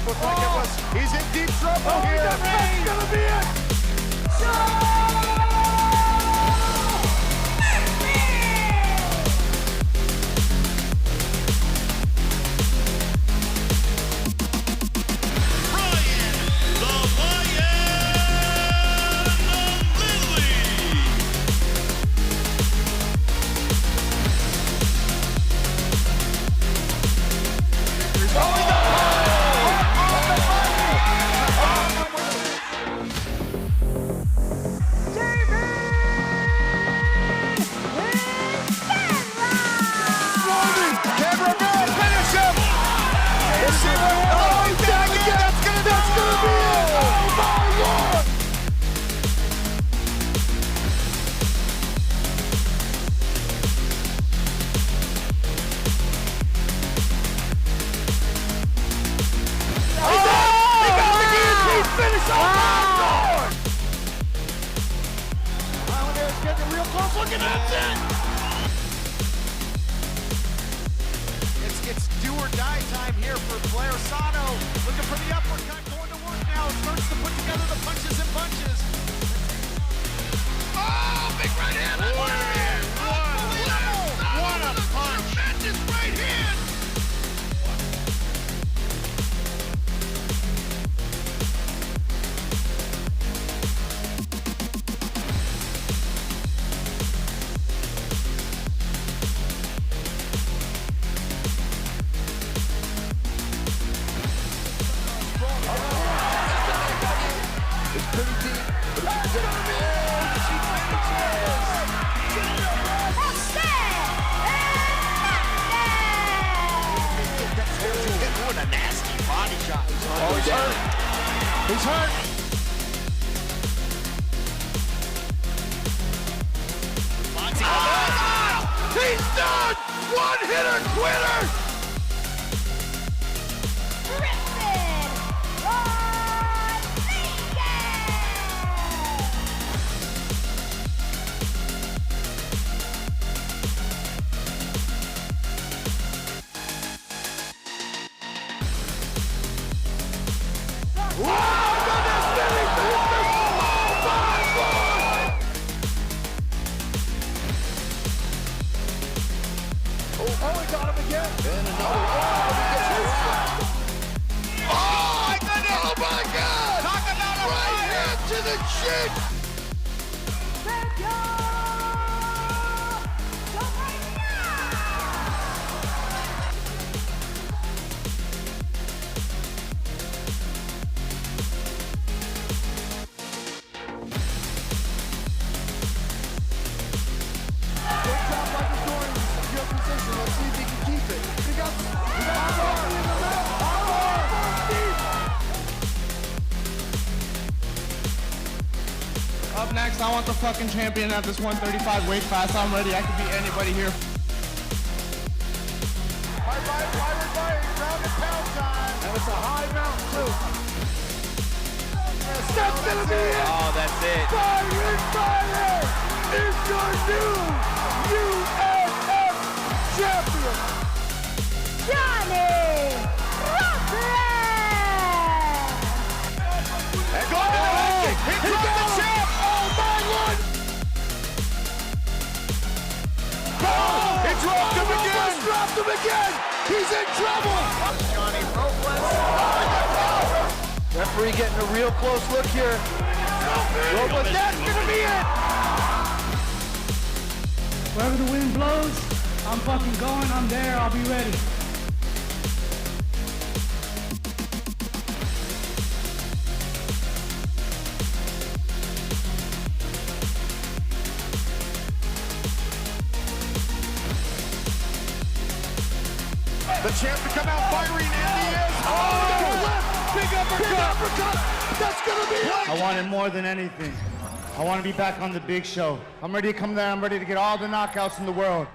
looked like it was. He's in deep trouble here. That's gonna be it. Looking at it! It's do or die time here for Torosyan. Looking for the uppercut, going to work now. Starts to put together the punches and bunches. Oh, big right hand! What a punch! Tremendous right hand! Oh, he's hurt. He's hurt. Oh, he's done! One-hitter quitter! Oh, he got him again. And another. Oh, my goodness! Oh, my God! Talk about a right hand to the chin! Up next, I want the fucking champion at this 135 weight class. I'm ready. I can beat anybody here. Right, round and pound time. And it's a high mount, too. That's gonna be it. Oh, that's it. Fire is your new UNF champion. Johnny And going to the head kick. He got the champ. Oh, my Lord. Oh, he dropped him again. Dropped him again. He's in trouble. Johnny Robles. Referee getting a real close look here. Robles, that's going to be it. Wherever the wind blows, I'm fucking going. I'm there. I'll be ready. The champ to come out firing, and he is. Oh, left. Big uppercut. That's going to be it. I wanted more than anything. I want to be back on the big show. I'm ready to come there. I'm ready to get all the knockouts in the world.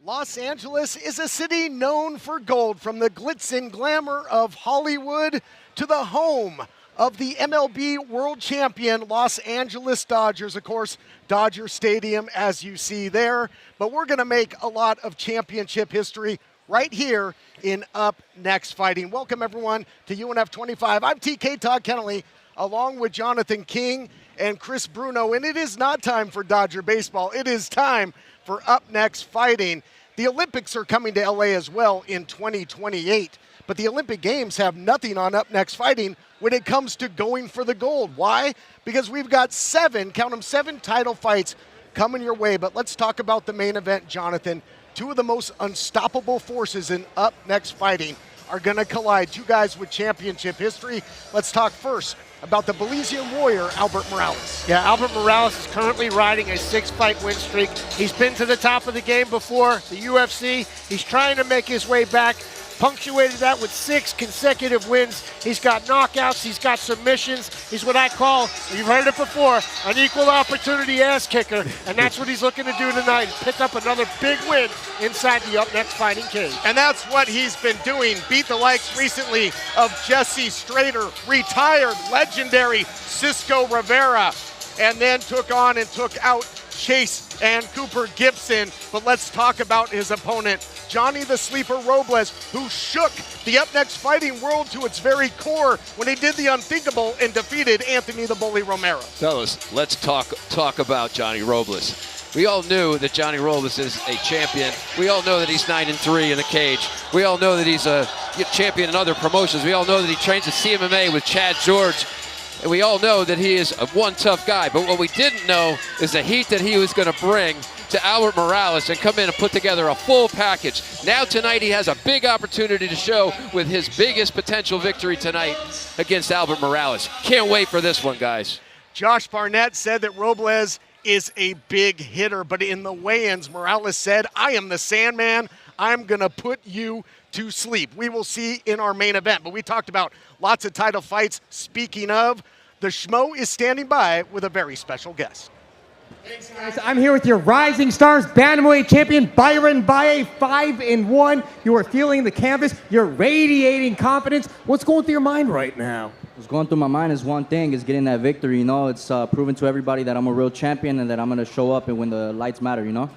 Los Angeles is a city known for gold, from the glitz and glamour of Hollywood to the home of the MLB World Champion Los Angeles Dodgers. Of course, Dodger Stadium, as you see there. But we're going to make a lot of championship history right here in Up Next Fighting. Welcome, everyone, to UNF25. I'm TK Todd Kennelly, along with Jonathan King and Chris Bruno, and it is not time for Dodger baseball. It is time for Up Next Fighting. The Olympics are coming to LA as well in 2028, but the Olympic Games have nothing on Up Next Fighting when it comes to going for the gold. Why? Because we've got 7 title fights coming your way. But let's talk about the main event, Jonathan. 2 of the most unstoppable forces in Up Next Fighting are going to collide. 2 guys with championship history. Let's talk first about the Belizean warrior, Albert Morales. Yeah, Albert Morales is currently riding a 6-fight win streak. He's been to the top of the game before, the UFC. He's trying to make his way back. Punctuated that with 6 consecutive wins. He's got knockouts, he's got submissions. He's what I call, you've heard it before, an equal opportunity ass kicker. And that's what he's looking to do tonight, pick up another big win inside the Up Next Fighting cage. And that's what he's been doing. Beat the likes recently of Jesse Strader, retired legendary Cisco Rivera, and then took on and took out Chase and Cooper Gibson. But let's talk about his opponent, Johnny the Sleeper Robles, who shook the Up Next Fighting world to its very core when he did the unthinkable and defeated Anthony the Bully Romero. Fellas, let's talk about Johnny Robles. We all knew that Johnny Robles is a champion. We all know that he's 9-3 in the cage. We all know that he's a champion in other promotions. We all know that he trains at CMMA with Chad George. And we all know that he is one tough guy. But what we didn't know is the heat that he was going to bring to Albert Morales and come in and put together a full package. Now tonight he has a big opportunity to show with his biggest potential victory tonight against Albert Morales. Can't wait for this one, guys. Josh Barnett said that Robles is a big hitter, but in the weigh-ins, Morales said, I am the Sandman. I'm going to put you to sleep. We will see in our main event, but we talked about lots of title fights. Speaking of, the Schmo is standing by with a very special guest. Thanks, guys. I'm here with your Rising Stars Bantamweight champion, Byron Baye, 5-1. You are feeling the canvas. You're radiating confidence. What's going through your mind right now? What's going through my mind is one thing, is getting that victory, you know. It's proving to everybody that I'm a real champion and that I'm going to show up and when the lights matter, you know.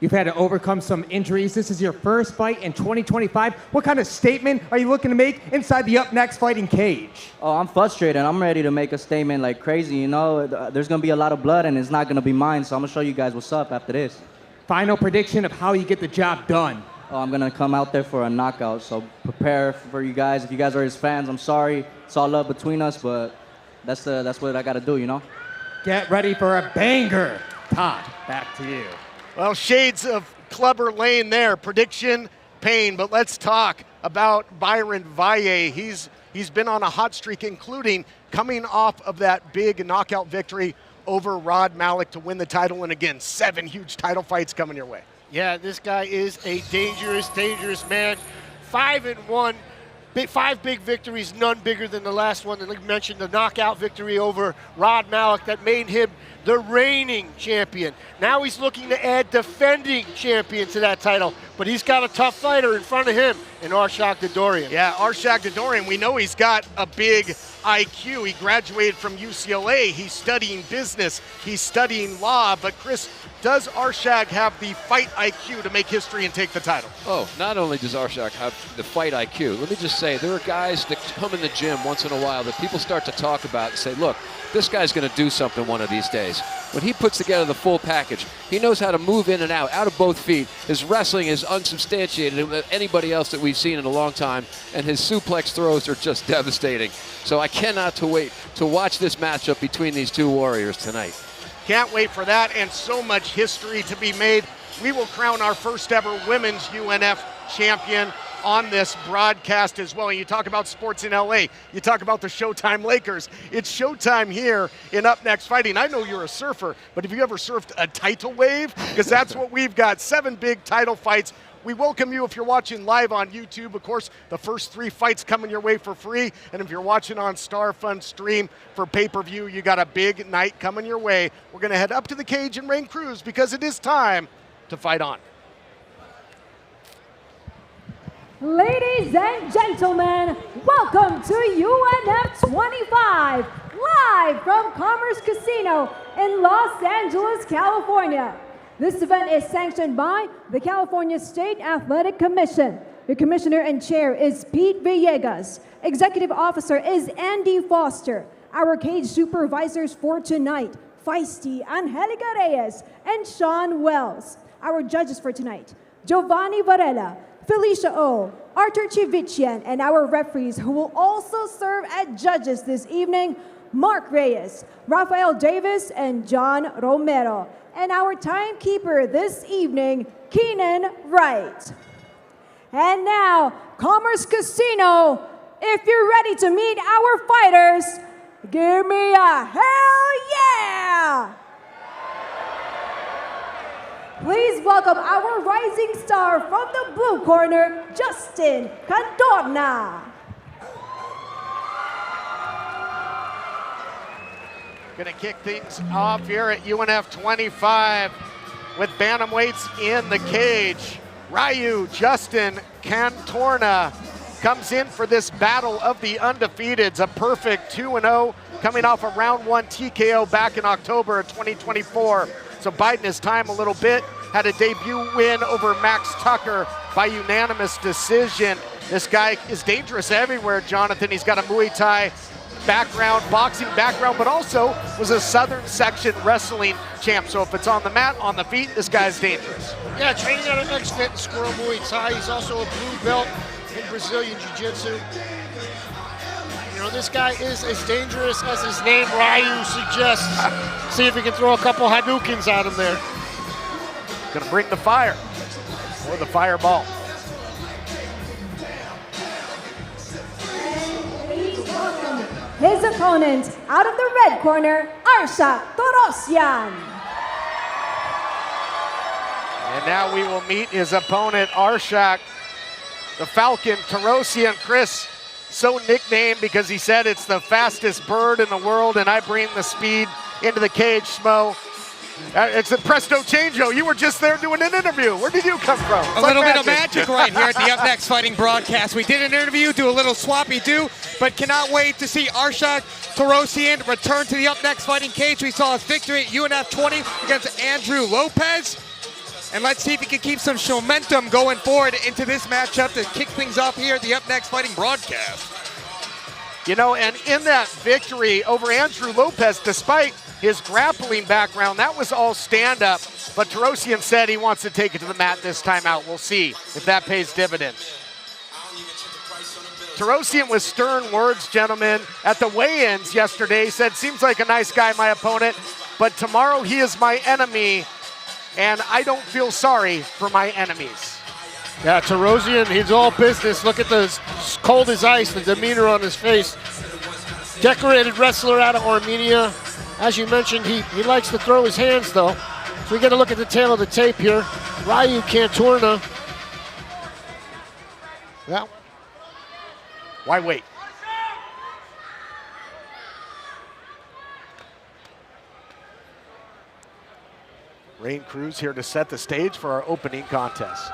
You've had to overcome some injuries. This is your first fight in 2025. What kind of statement are you looking to make inside the Up Next Fighting cage? Oh, I'm frustrated. I'm ready to make a statement like crazy, you know. There's going to be a lot of blood and it's not going to be mine, so I'm going to show you guys what's up after this. Final prediction of how you get the job done. Oh, I'm going to come out there for a knockout, so prepare for you guys. If you guys are his fans, I'm sorry. It's all love between us, but that's what I got to do, you know. Get ready for a banger. Todd, back to you. Well, shades of Clubber Lane there, prediction, pain. But let's talk about Byron Baye. He's been on a hot streak, including coming off of that big knockout victory over Rod Malik to win the title. And again, 7 huge title fights coming your way. Yeah, this guy is a dangerous, dangerous man. 5-1. 5 big victories, none bigger than the last one. And like you mentioned, the knockout victory over Rod Malik that made him the reigning champion. Now he's looking to add defending champion to that title, but he's got a tough fighter in front of him in Arshak Dadorian. Yeah, Arshak Dadorian, we know he's got a big IQ. He graduated from UCLA. He's studying business. He's studying law. But Chris, does Arshak have the fight IQ to make history and take the title? Oh, not only does Arshak have the fight IQ, let me just say, there are guys that come in the gym once in a while that people start to talk about and say, look, this guy's going to do something one of these days. When he puts together the full package, he knows how to move in and out of both feet. His wrestling is unsubstantiated with anybody else that we've seen in a long time, and his suplex throws are just devastating. So I cannot wait to watch this matchup between these 2 warriors tonight. Can't wait for that, and so much history to be made. We will crown our first ever women's UNF champion on this broadcast as well. And you talk about sports in LA, you talk about the Showtime Lakers. It's Showtime here in Up Next Fighting. I know you're a surfer, but have you ever surfed a tidal wave? Because that's what we've got, 7 big title fights. We welcome you if you're watching live on YouTube. Of course, the first 3 fights coming your way for free. And if you're watching on Starfund stream for pay-per-view, you got a big night coming your way. We're going to head up to the cage and Rain Cruz because it is time to fight on. Ladies and gentlemen, welcome to UNF25, live from Commerce Casino in Los Angeles, California. This event is sanctioned by the California State Athletic Commission. The commissioner and chair is Pete Villegas. Executive officer is Andy Foster. Our cage supervisors for tonight, Feisty, Angelica Reyes, and Sean Wells. Our judges for tonight, Giovanni Varela, Felicia O, Arthur Chivichian, and our referees who will also serve as judges this evening, Mark Reyes, Rafael Davis, and John Romero. And our timekeeper this evening, Keenan Wright. And now, Commerce Casino, if you're ready to meet our fighters, give me a hell yeah! Please welcome our rising star from the blue corner, Justin Candorna. Gonna kick things off here at UNF25 with bantamweights in the cage. Ryu Justin Cantorna comes in for this battle of the undefeateds, a perfect 2-0 coming off a round 1 TKO back in October of 2024. So biding his time a little bit, had a debut win over Max Tucker by unanimous decision. This guy is dangerous everywhere, Jonathan. He's got a Muay Thai background, boxing background, but also was a Southern Section wrestling champ. So if it's on the mat, on the feet, this guy's dangerous. Yeah, training out of UpNext Fit and Squirrel Muay Thai. He's also a blue belt in Brazilian Jiu-Jitsu. You know, this guy is as dangerous as his name Ryu suggests. See if he can throw a couple Hadoukens at him there. Gonna bring the fire, or the fireball. His opponent, out of the red corner, Arshak Torosyan. And now we will meet his opponent, Arshak, the Falcon, Torosyan. Chris, so nicknamed because he said it's the fastest bird in the world and I bring the speed into the cage, Smo. It's a presto changeo. You were just there doing an interview. Where did you come from? A little bit of magic right here at the UpNext Fighting broadcast. We did an interview, do a little swappy-do, but cannot wait to see Arshak Torosyan return to the UpNext Fighting cage. We saw his victory at UNF20 against Andrew Lopez. And let's see if he can keep some momentum going forward into this matchup to kick things off here at the UpNext Fighting broadcast. You know, and in that victory over Andrew Lopez, despite his grappling background, that was all stand-up. But Torosyan said he wants to take it to the mat this time out. We'll see if that pays dividends. Torosyan with stern words, gentlemen, at the weigh-ins yesterday. Said, seems like a nice guy, my opponent, but tomorrow he is my enemy, and I don't feel sorry for my enemies. Yeah, Torosyan, he's all business. Look at the cold as ice, the demeanor on his face. Decorated wrestler out of Armenia. As you mentioned, he likes to throw his hands, though. So we got to look at the tail of the tape here. Ryu Cantorna. Yeah. Why wait? Rain Cruz here to set the stage for our opening contest.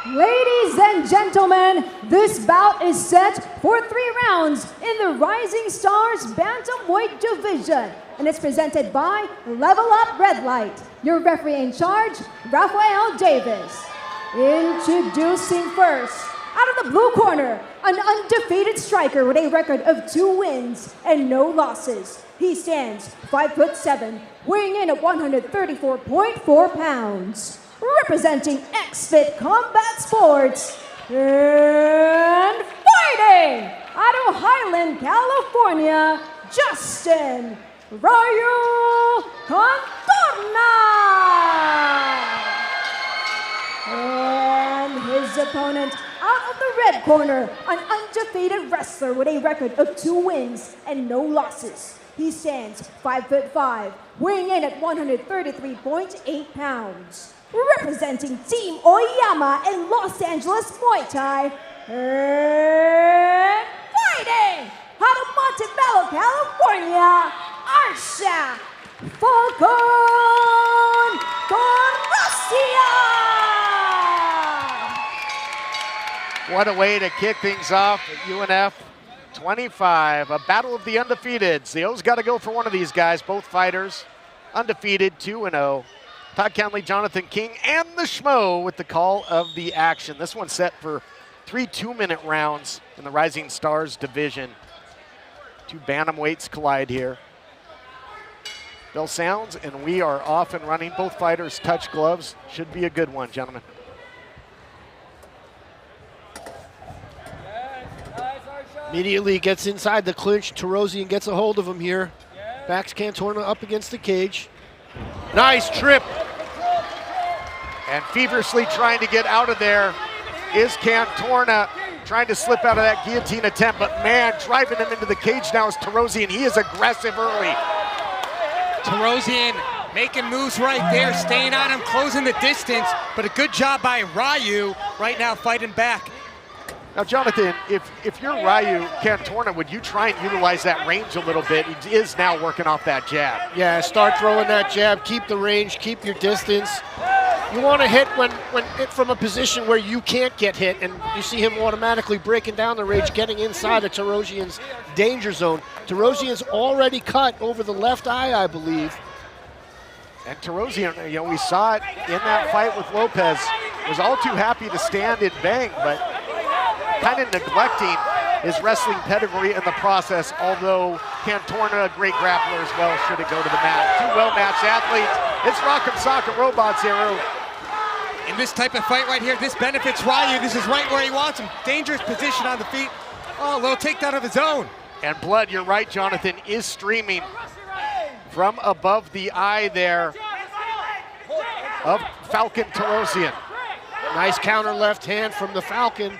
Ladies and gentlemen, this bout is set for 3 rounds in the Rising Stars Bantamweight division, and it's presented by Level Up Red Light. Your referee in charge, Rafael Davis. Introducing first, out of the blue corner, an undefeated striker with a record of 2 wins and no losses. He stands 5'7", weighing in at 134.4 pounds. Representing XFit Combat Sports and fighting out of Highland, California, Justin Ryu Cantorna. And his opponent out of the red corner, an undefeated wrestler with a record of 2 wins and no losses. He stands 5'5", weighing in at 133.8 pounds. Representing Team Oyama in Los Angeles Muay Thai, and fighting out of Montebello, California, Arshak Falcon Torosyan. What a way to kick things off at UNF25, a battle of the undefeateds. The O's got to go for one of these guys, both fighters, undefeated, 2-0. Todd Kenley, Jonathan King, and the Schmo with the call of the action. This one's set for 3 2-minute rounds in the Rising Stars division. 2 bantamweights collide here. Bell sounds, and we are off and running. Both fighters touch gloves. Should be a good one, gentlemen. Immediately gets inside the clinch. Torosyan gets a hold of him here. Backs Cantorna up against the cage. Nice trip. And feverishly trying to get out of there is Cantorna, trying to slip out of that guillotine attempt, but man, driving him into the cage now is Torosyan. He is aggressive early. Torosyan making moves right there, staying on him, closing the distance, but a good job by Ryu right now fighting back. Now, Jonathan, if you're Ryu Cantorna, would you try and utilize that range a little bit? He is now working off that jab. Yeah, start throwing that jab, keep the range, keep your distance. You want to hit when hit from a position where you can't get hit, and you see him automatically breaking down the range, getting inside of Torosyan's danger zone. Torosyan's already cut over the left eye, I believe. And Torosyan, you know, we saw it in that fight with Lopez, was all too happy to stand and bang, but kind of neglecting his wrestling pedigree in the process, although Cantorna, a great grappler as well, should it go to the mat. 2 well-matched athletes. It's Rock'em Sock'em Robots here. In this type of fight right here, this benefits Ryu. This is right where he wants him. Dangerous position on the feet. Oh, a little takedown of his own. And blood, you're right, Jonathan, is streaming from above the eye there of Falcon Torosyan. Nice counter left hand from the Falcon.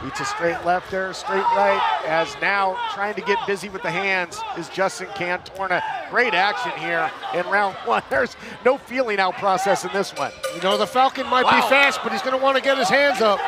Eats a straight left there, straight right, as now trying to get busy with the hands is Justin Cantorna. Great action here in round 1. There's no feeling out process in this one. You know, the Falcon might be fast, but he's going to want to get his hands up.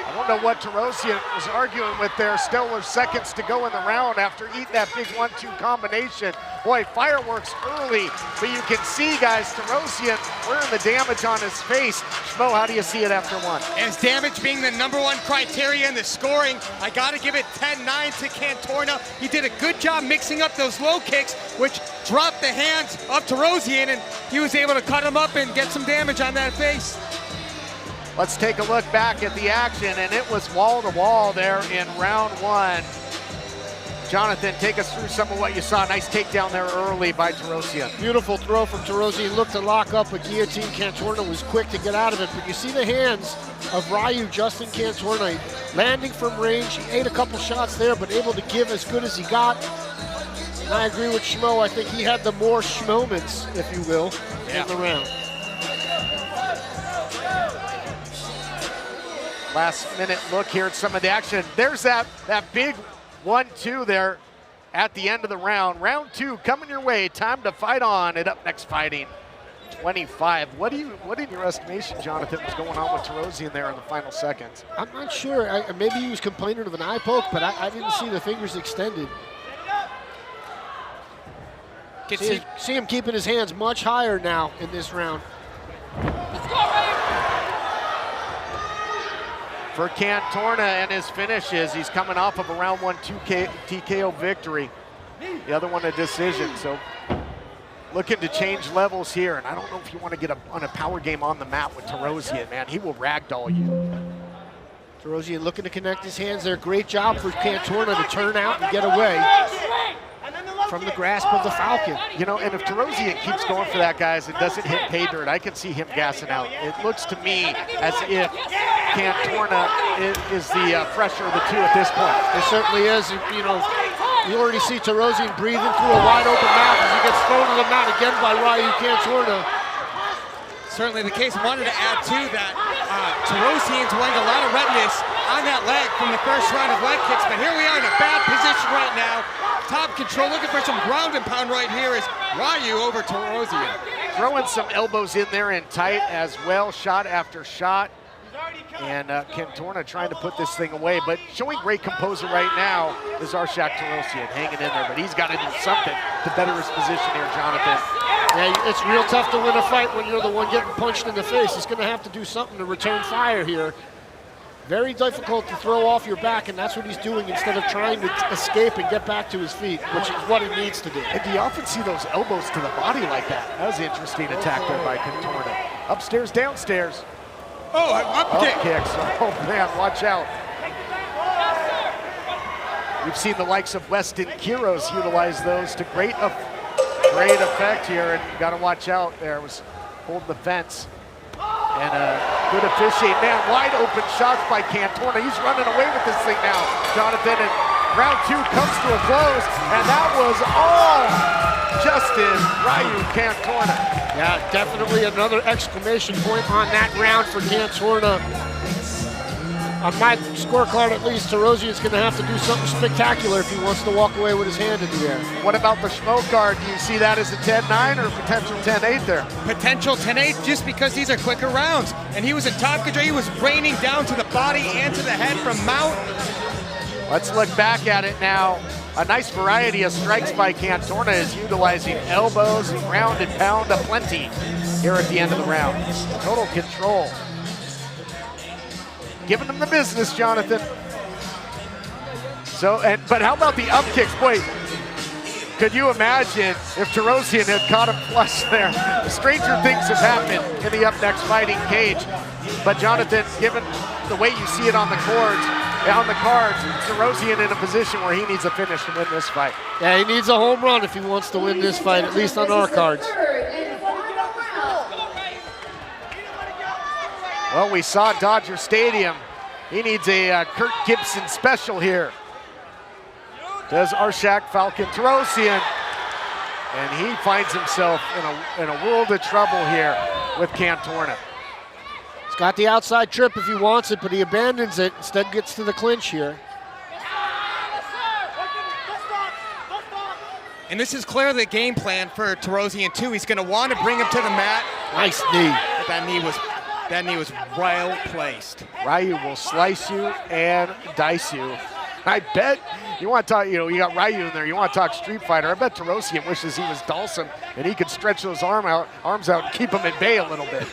I don't know what Torosyan was arguing with there. Still with seconds to go in the round after eating that big 1-2 combination. Boy, fireworks early, but you can see, guys, Torosyan wearing the damage on his face. Schmo, how do you see it after 1? As damage being the #1 criteria in the scoring, I got to give it 10-9 to Cantorna. He did a good job mixing up those low kicks, which dropped the hands of Torosyan, and he was able to cut him up and get some damage on that face. Let's take a look back at the action, and it was wall-to-wall there in round 1. Jonathan, take us through some of what you saw. Nice takedown there early by Torosyan. Beautiful throw from Torosyan. Looked to lock up a guillotine. Cantorna was quick to get out of it, but you see the hands of Ryu Justin Cantorna landing from range. He ate a couple shots there, but able to give as good as he got. And I agree with Schmo. I think he had the more Schmoments, if you will, in the round. Last minute look here at some of the action. There's that big 1-2 there at the end of the round. Round 2 coming your way. Time to fight on at UpNext Fighting 25. What in your estimation, Jonathan, was going on with Torosyan there in the final seconds? I'm not sure. Maybe he was complaining of an eye poke, but I didn't see the fingers extended. See him keeping his hands much higher now in this round. For Cantorna and his finishes, he's coming off of a round 1 TKO victory. The other one a decision, so looking to change levels here. And I don't know if you want to get on a power game on the mat with Torosyan, man. He will ragdoll you. Torosyan looking to connect his hands there. Great job for Cantorna to turn out and get away from the grasp of the Falcon. You know, and if Torosyan keeps going for that, guys, and doesn't hit pay dirt, I can see him gassing out. It looks to me as if Cantorna is the fresher of the two at this point. It certainly is. You know, you already see Torosyan breathing through a wide open mouth as he gets thrown to the mat again by Ryu Cantorna. Certainly the case. I wanted to add too that Torosyan's wearing a lot of redness on that leg from the first round of leg kicks, but here we are in a bad position right now. Top control, looking for some ground and pound right here is Ryu over Torosyan. Throwing some elbows in there and tight as well, shot after shot. And Cantorna trying to put this thing away, but showing great composure right now is Arshak Torosyan hanging in there, but he's got to do something to better his position here, Jonathan. Yeah, it's real tough to win a fight when you're the one getting punched in the face. He's going to have to do something to return fire here. Very difficult to throw off your back, and that's what he's doing instead of trying to escape and get back to his feet, which is what he needs to do. And do you often see those elbows to the body like that? That was an interesting attack there by Cantorna. Upstairs, downstairs. Oh, up kick. Kicks. Oh man, watch out. We've seen the likes of Weston Quiros utilize those to great effect here, and you got to watch out there. Was holding the fence. And good officiating. Man, wide open shots by Cantorna. He's running away with this thing now, Jonathan. And round 2 comes to a close, and that was all Justin Ryu Cantorna. Yeah, definitely another exclamation point on that round for Cantorna. On my scorecard, at least, Torosyan's going to have to do something spectacular if he wants to walk away with his hand in the air. What about the Schmo card? Do you see that as a 10-9 or potential 10-8 there? Potential 10-8 just because these are quicker rounds. And he was in top control. He was raining down to the body and to the head from Mount. Let's look back at it now. A nice variety of strikes by Cantorna is utilizing elbows and ground and pound aplenty here at the end of the round. Total control. Giving them the business, Jonathan. But how about the up kicks? Boy, could you imagine if Torosyan had caught him flush there? Stranger things have happened in the UpNext fighting cage. But Jonathan, given the way you see it on the cards, Torosyan in a position where he needs a finish to win this fight. Yeah, he needs a home run if he wants to win this fight, at least on our cards. Well, we saw Dodger Stadium. He needs a Kurt Gibson special here. Does Arshak Falcon Torosyan. And he finds himself in a world of trouble here with Cantorna. He's got the outside trip if he wants it, but he abandons it. Instead gets to the clinch here. And this is clearly the game plan for Torosyan too. He's going to want to bring him to the mat. Nice knee. But that knee was well placed. Ryu will slice you and dice you. I bet you want to talk, you got Ryu in there, you want to talk Street Fighter. I bet Torosyan wishes he was Dawson and he could stretch those arms out and keep him at bay a little bit.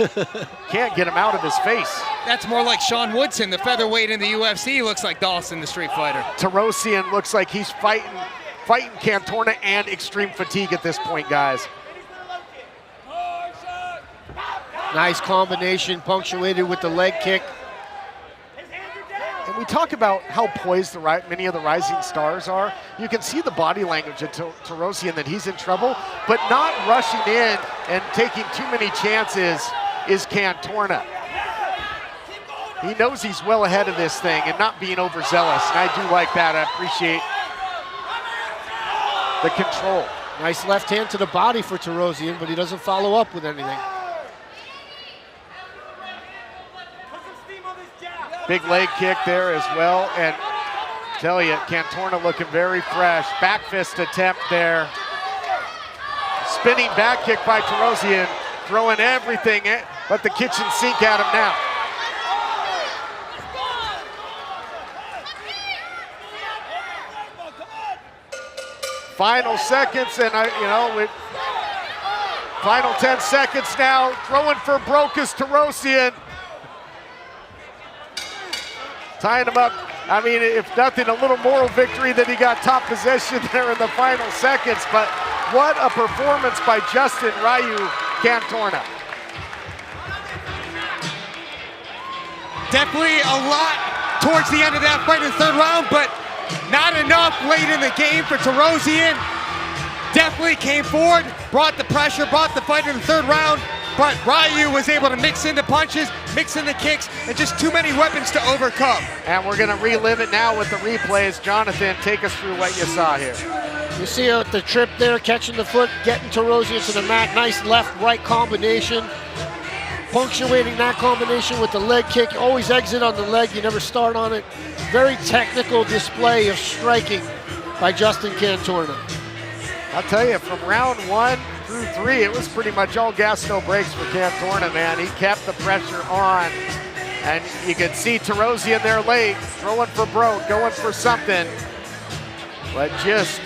Can't get him out of his face. That's more like Sean Woodson, the featherweight in the UFC, looks like Dawson, the Street Fighter. Torosyan looks like he's fighting Cantorna and extreme fatigue at this point, guys. Nice combination, punctuated with the leg kick. And we talk about how poised many of the rising stars are. You can see the body language of Torosyan that he's in trouble, but not rushing in and taking too many chances is Cantorna. He knows he's well ahead of this thing and not being overzealous, and I do like that. I appreciate the control. Nice left hand to the body for Torosyan, but he doesn't follow up with anything. Big leg kick there as well, and tell you, Cantorna looking very fresh. Back fist attempt there. Spinning back kick by Torosyan, throwing everything but the kitchen sink at him now. Final seconds, and final 10 seconds now. Throwing for broke is Torosyan. Tying him up. I mean, if nothing, a little moral victory that he got top possession there in the final seconds, but what a performance by Justin Ryu Cantorna. Definitely a lot towards the end of that fight in the third round, but not enough late in the game for Torosyan. Definitely came forward, brought the pressure, brought the fight in the third round, but Ryu was able to mix in the punches, mix in the kicks, and just too many weapons to overcome. And we're gonna relive it now with the replays. Jonathan, take us through what you saw here. You see the trip there, catching the foot, getting Torosyan to the mat. Nice left-right combination. Punctuating that combination with the leg kick. You always exit on the leg, you never start on it. Very technical display of striking by Justin Cantorna. I'll tell you, from round 1 through 3, it was pretty much all gas, no brakes for Cantorna, man. He kept the pressure on, and you could see Torosyan there late, throwing for broke, going for something, but just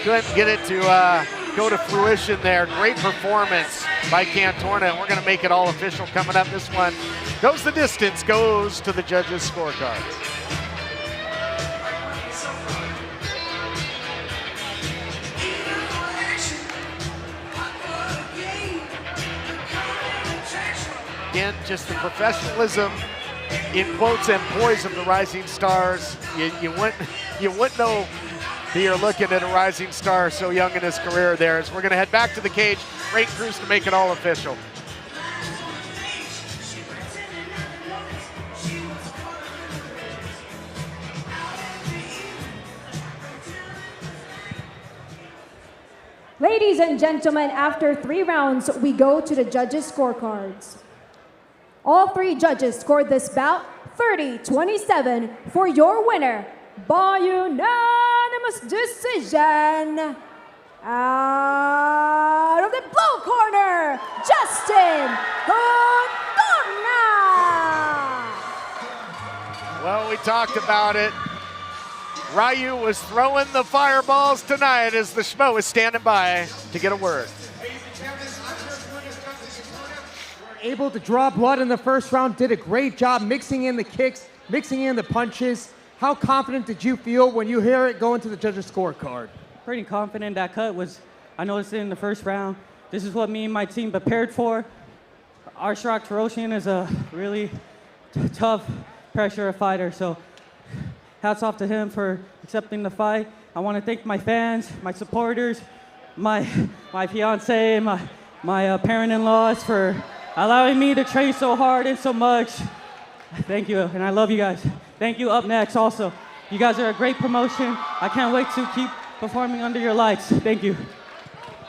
couldn't get it to go to fruition there. Great performance by Cantorna, and we're going to make it all official coming up. This one goes the distance, goes to the judges' scorecards. Again, just the professionalism in quotes and poise of the Rising Stars. You wouldn't know that you're looking at a rising star so young in his career there. As we're going to head back to the cage, Ray Cruz to make it all official. Ladies and gentlemen, after 3 rounds, we go to the judges' scorecards. All 3 judges scored this bout 30-27 for your winner by unanimous decision. Out of the blue corner, Justin Cana. Well, we talked about it. Ryu was throwing the fireballs tonight as the Schmo is standing by to get a word. Able to draw blood in the first round, did a great job mixing in the kicks, mixing in the punches. How confident did you feel when you hear it go into the judges' scorecard? Pretty confident. That cut was, I noticed it in the first round. This is what me and my team prepared for. Arshak Torosyan is a really tough pressure fighter, so hats off to him for accepting the fight. I want to thank my fans, my supporters, my fiance, and my parent-in-laws for allowing me to train so hard and so much. Thank you, and I love you guys. Thank you, UpNext also. You guys are a great promotion. I can't wait to keep performing under your lights. Thank you.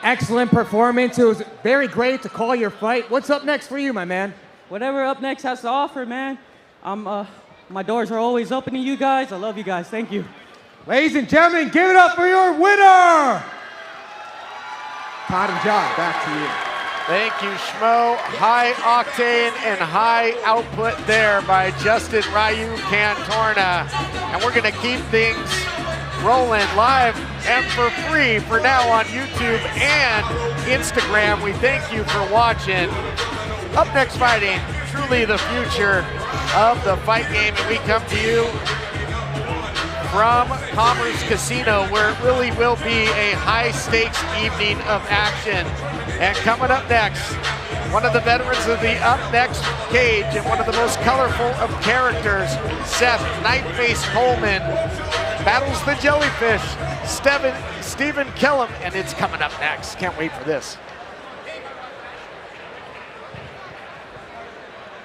Excellent performance. It was very great to call your fight. What's up next for you, my man? Whatever UpNext has to offer, man. My doors are always open to you guys. I love you guys. Thank you. Ladies and gentlemen, give it up for your winner! Todd and John, back to you. Thank you, Schmo. High octane and high output there by Justin Ryu Cantorna. And we're going to keep things rolling live and for free for now on YouTube and Instagram. We thank you for watching. UpNext Fighting, truly the future of the fight game. And we come to you from Commerce Casino, where it really will be a high-stakes evening of action. And coming up next, one of the veterans of the UpNext cage and one of the most colorful of characters, Seth Knifeface Coleman, battles the jellyfish, Stephen Kellum, and it's coming up next. Can't wait for this.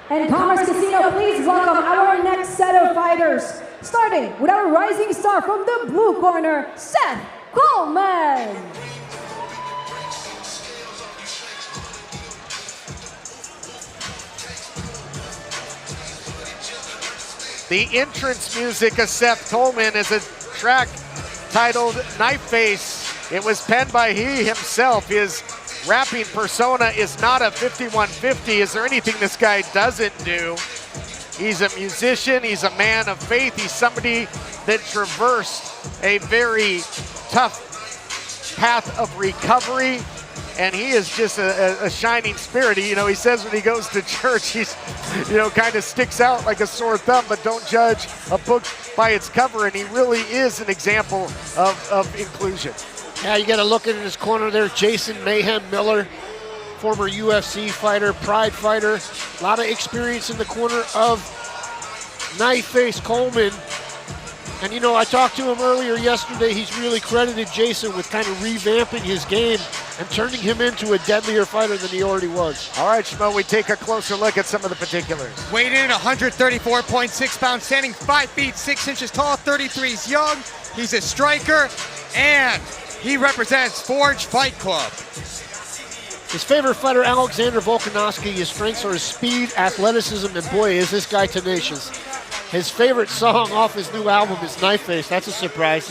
And Commerce Casino, please welcome our next set of fighters. Starting with our rising star from the blue corner, Seth Coleman. The entrance music of Seth Coleman is a track titled Knife Face. It was penned by he himself. His rapping persona is not a 5150. Is there anything this guy doesn't do? He's a musician, he's a man of faith, he's somebody that traversed a very tough path of recovery, and he is just a shining spirit. He says when he goes to church, he's, kind of sticks out like a sore thumb, but don't judge a book by its cover, and he really is an example of inclusion. Yeah, you got to look at his corner there, Jason Mayhem Miller, former UFC fighter, Pride fighter, a lot of experience in the corner of Knifeface Coleman. And I talked to him earlier yesterday. He's really credited Jason with kind of revamping his game and turning him into a deadlier fighter than he already was. All right, Schmo, we take a closer look at some of the particulars. Weighed in at 134.6 pounds, standing 5 feet 6 inches tall, 33's young. He's a striker, and he represents Forge Fight Club. His favorite fighter, Alexander Volkanovski. His strengths are his speed, athleticism, and boy, is this guy tenacious. His favorite song off his new album is Knife Face. That's a surprise.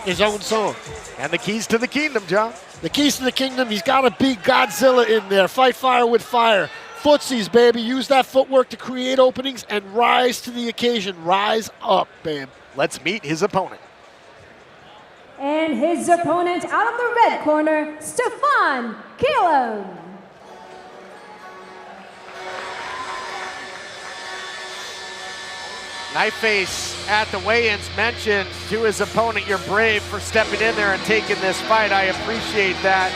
His own song. And the keys to the kingdom, John. The keys to the kingdom, he's got to beat Godzilla in there. Fight fire with fire. Footsies, baby. Use that footwork to create openings and rise to the occasion. Rise up, babe. Let's meet his opponent. And his opponent out of the red corner, Kellum. Knife Face at the weigh-ins mentioned to his opponent, you're brave for stepping in there and taking this fight. I appreciate that.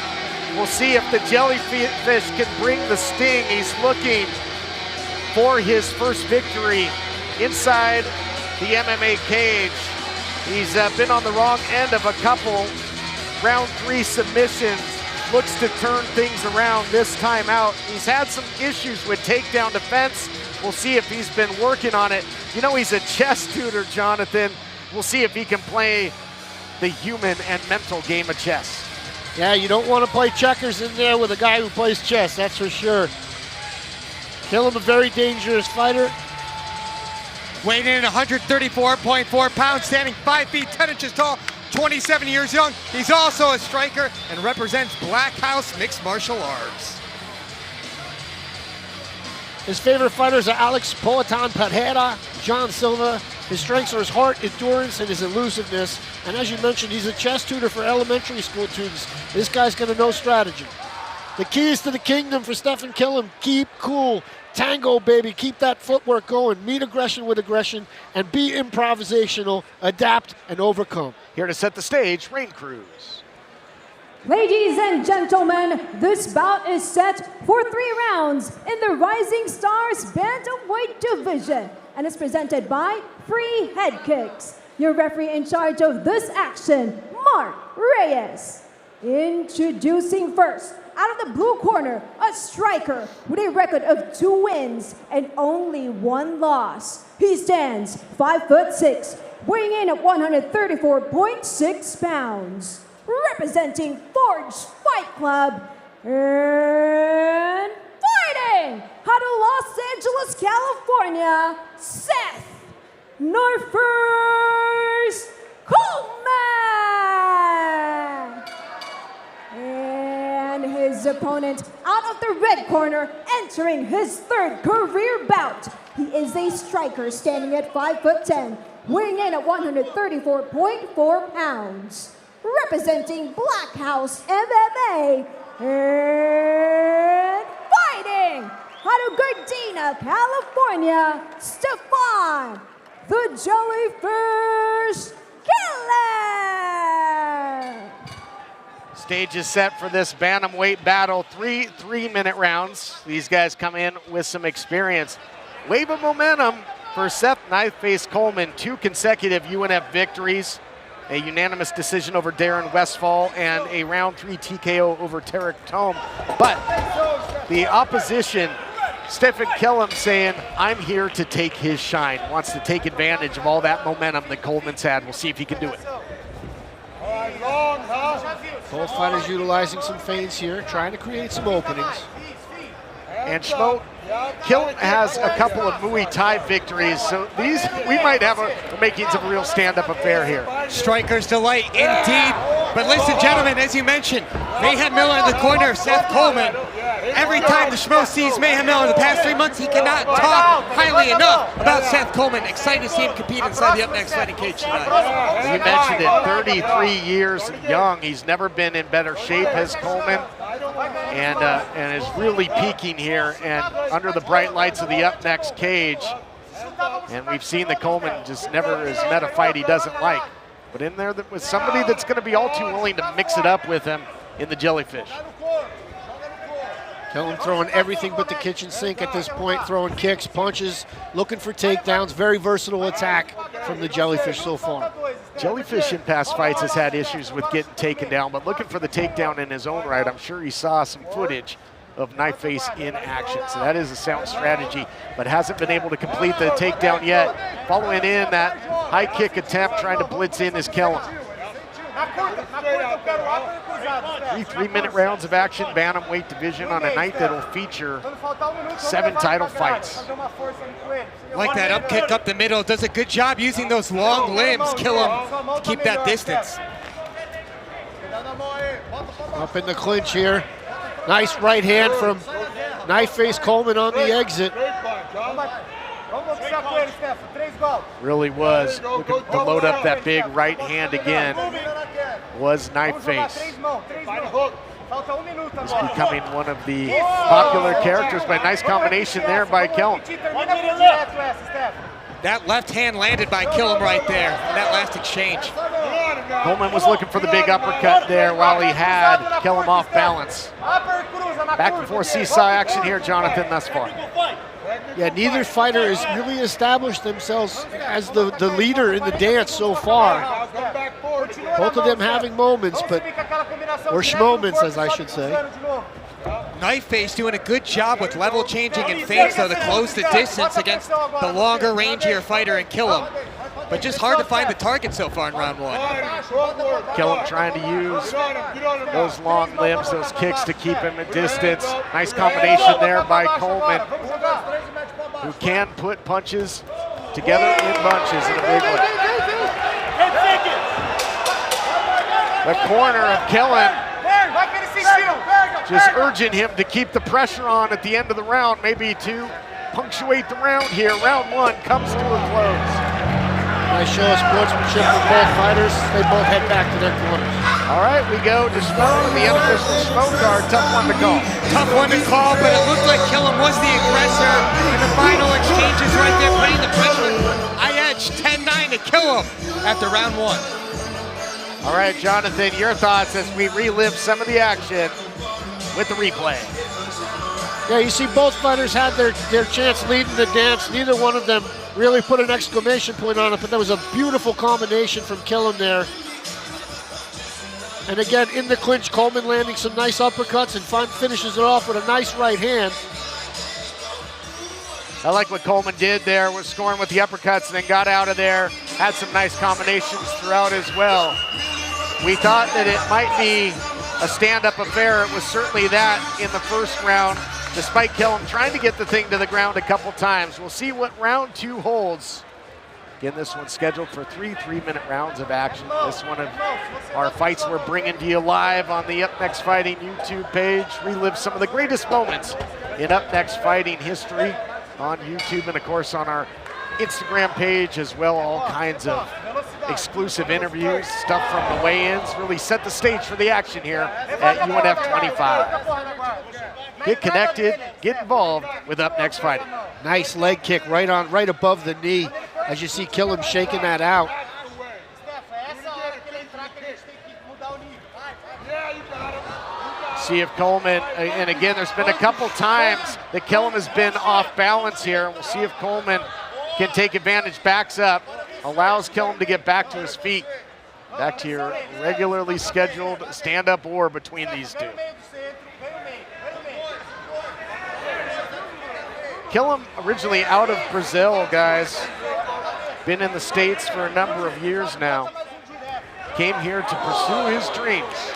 We'll see if the Jellyfish can bring the sting. He's looking for his first victory inside the MMA cage. He's been on the wrong end of a couple round 3 submissions. Looks to turn things around this time out. He's had some issues with takedown defense. We'll see if he's been working on it. You know, he's a chess tutor, Jonathan. We'll see if he can play the human and mental game of chess. Yeah, you don't want to play checkers in there with a guy who plays chess, that's for sure. Kellum, a very dangerous fighter. Weighing in 134.4 pounds, standing 5 feet 10 inches tall, 27 years young. He's also a striker and represents Black House Mixed Martial Arts. His favorite fighters are Alex Poatan Pereira, John Silva. His strengths are his heart, endurance, and his elusiveness. And as you mentioned, he's a chess tutor for elementary school students. This guy's gonna know strategy. The keys to the kingdom for Stephen Kellum: keep cool, tango baby, keep that footwork going, meet aggression with aggression, and be improvisational, adapt, and overcome. Here to set the stage, Rain Cruz. Ladies and gentlemen, this bout is set for 3 rounds in the Rising Stars Bantamweight division and is presented by Free Head Kicks. Your referee in charge of this action, Mark Reyes. Introducing first, out of the blue corner, a striker with a record of 2 wins and only 1 loss. He stands 5'6", weighing in at 134.6 pounds. Representing Forge Fight Club and fighting out of Los Angeles, California, Seth Norfers Coleman. And his opponent out of the red corner, entering his 3rd career bout. He is a striker standing at 5'10", weighing in at 134.4 pounds. Representing Black House MMA and fighting out of Gardena, California, Stefan the Jellyfish Kellum. Stage is set for this bantamweight battle. 3 3-minute rounds. These guys come in with some experience. Wave of momentum for Seth Knifeface Coleman. 2 consecutive UNF victories. A unanimous decision over Darren Westfall and a round 3 TKO over Tarek Tome. But the opposition, Stephen Kellum, saying, I'm here to take his shine. Wants to take advantage of all that momentum that Coleman's had. We'll see if he can do it. Both fighters utilizing some feints here, trying to create some openings. And Schmo, Kellum has a couple of Muay Thai victories, so these, we might have the makings of a real stand-up affair here. Striker's delight indeed. But listen, gentlemen, as you mentioned, Mayhem Miller in the corner, Seth Coleman. Every time the Schmo sees Mayhem Miller in the past 3 months, he cannot talk highly enough about Seth Coleman. Excited to see him compete inside the UpNext fighting cage tonight. You mentioned it, 33 years young. He's never been in better shape as Coleman. And is really peaking here and under the bright lights of the UpNext cage. And we've seen that Coleman just never has met a fight he doesn't like. But in there with somebody that's going to be all too willing to mix it up with him in the Jellyfish. Kellum throwing everything but the kitchen sink at this point, throwing kicks, punches, looking for takedowns. Very versatile attack from the Jellyfish so far. Jellyfish in past fights has had issues with getting taken down, but looking for the takedown in his own right. I'm sure he saw some footage of Knifeface in action. So that is a sound strategy, but hasn't been able to complete the takedown yet. Following in that high kick attempt, trying to blitz in is Kellum. 3 3-minute rounds of action, bantamweight division on a night that'll feature 7 title fights. Like that up kick up the middle, does a good job using those long limbs, Kellum, to keep that distance. Up in the clinch here. Nice right hand from Knifeface Coleman on the exit. Really was looking to load up that big right hand again. Was Knife Face. He's becoming one of the popular characters, but nice combination there by Kellum. That left hand landed by Kellum right there in that last exchange. Coleman was looking for the big uppercut there while he had Kellum off balance. Back and forth seesaw action here, Jonathan, thus far. Yeah, neither fighter has really established themselves as the leader in the dance so far. Both of them having moments, or schmoments, as I should say. Knife Face doing a good job with level changing and feints though to close the distance against the longer, rangier fighter in Kellum. But just hard to find the target so far in round one. Kellum trying to use those long limbs, those kicks to keep him at distance. Nice combination there by Coleman, who can put punches together in bunches in a big way. The corner of Kellum just urging him to keep the pressure on at the end of the round, maybe to punctuate the round here. Round one comes to a close. Nice show of sportsmanship from both fighters. They both head back to their corners. All right, we go to Schmo, the unofficial Schmo card. Tough one to call. Tough one to call, but it looked like Kellum was the aggressor in the final exchanges right there, putting the pressure. I edged 10-9 to Kellum after round one. All right, Jonathan, your thoughts as we relive some of the action with the replay. Yeah, you see both fighters had their chance leading the dance. Neither one of them really put an exclamation point on it, but that was a beautiful combination from Kellum there. And again, in the clinch, Coleman landing some nice uppercuts and finishes it off with a nice right hand. I like what Coleman did there, was scoring with the uppercuts and then got out of there. Had some nice combinations throughout as well. We thought that it might be a stand-up affair. It was certainly that in the first round, despite Kellum trying to get the thing to the ground a couple times. We'll see what round two holds. Again, this one's scheduled for 3 3-minute rounds of action. This one of our fights we're bringing to you live on the UpNext Fighting YouTube page. Relive some of the greatest moments in UpNext Fighting history on YouTube and, of course, on our Instagram page as well. All kinds of exclusive interviews, stuff from the weigh-ins. Really set the stage for the action here at UNF25. Get connected, get involved with UpNext Fighting. Nice leg kick right above the knee as you see Kellum shaking that out. See if Coleman, and again, there's been a couple times that Kellum has been off balance here. We'll see if Coleman can take advantage, backs up, allows Kellum to get back to his feet. Back to your regularly scheduled stand-up war between these two. Kellum originally out of Brazil, guys. Been in the States for a number of years now. Came here to pursue his dreams.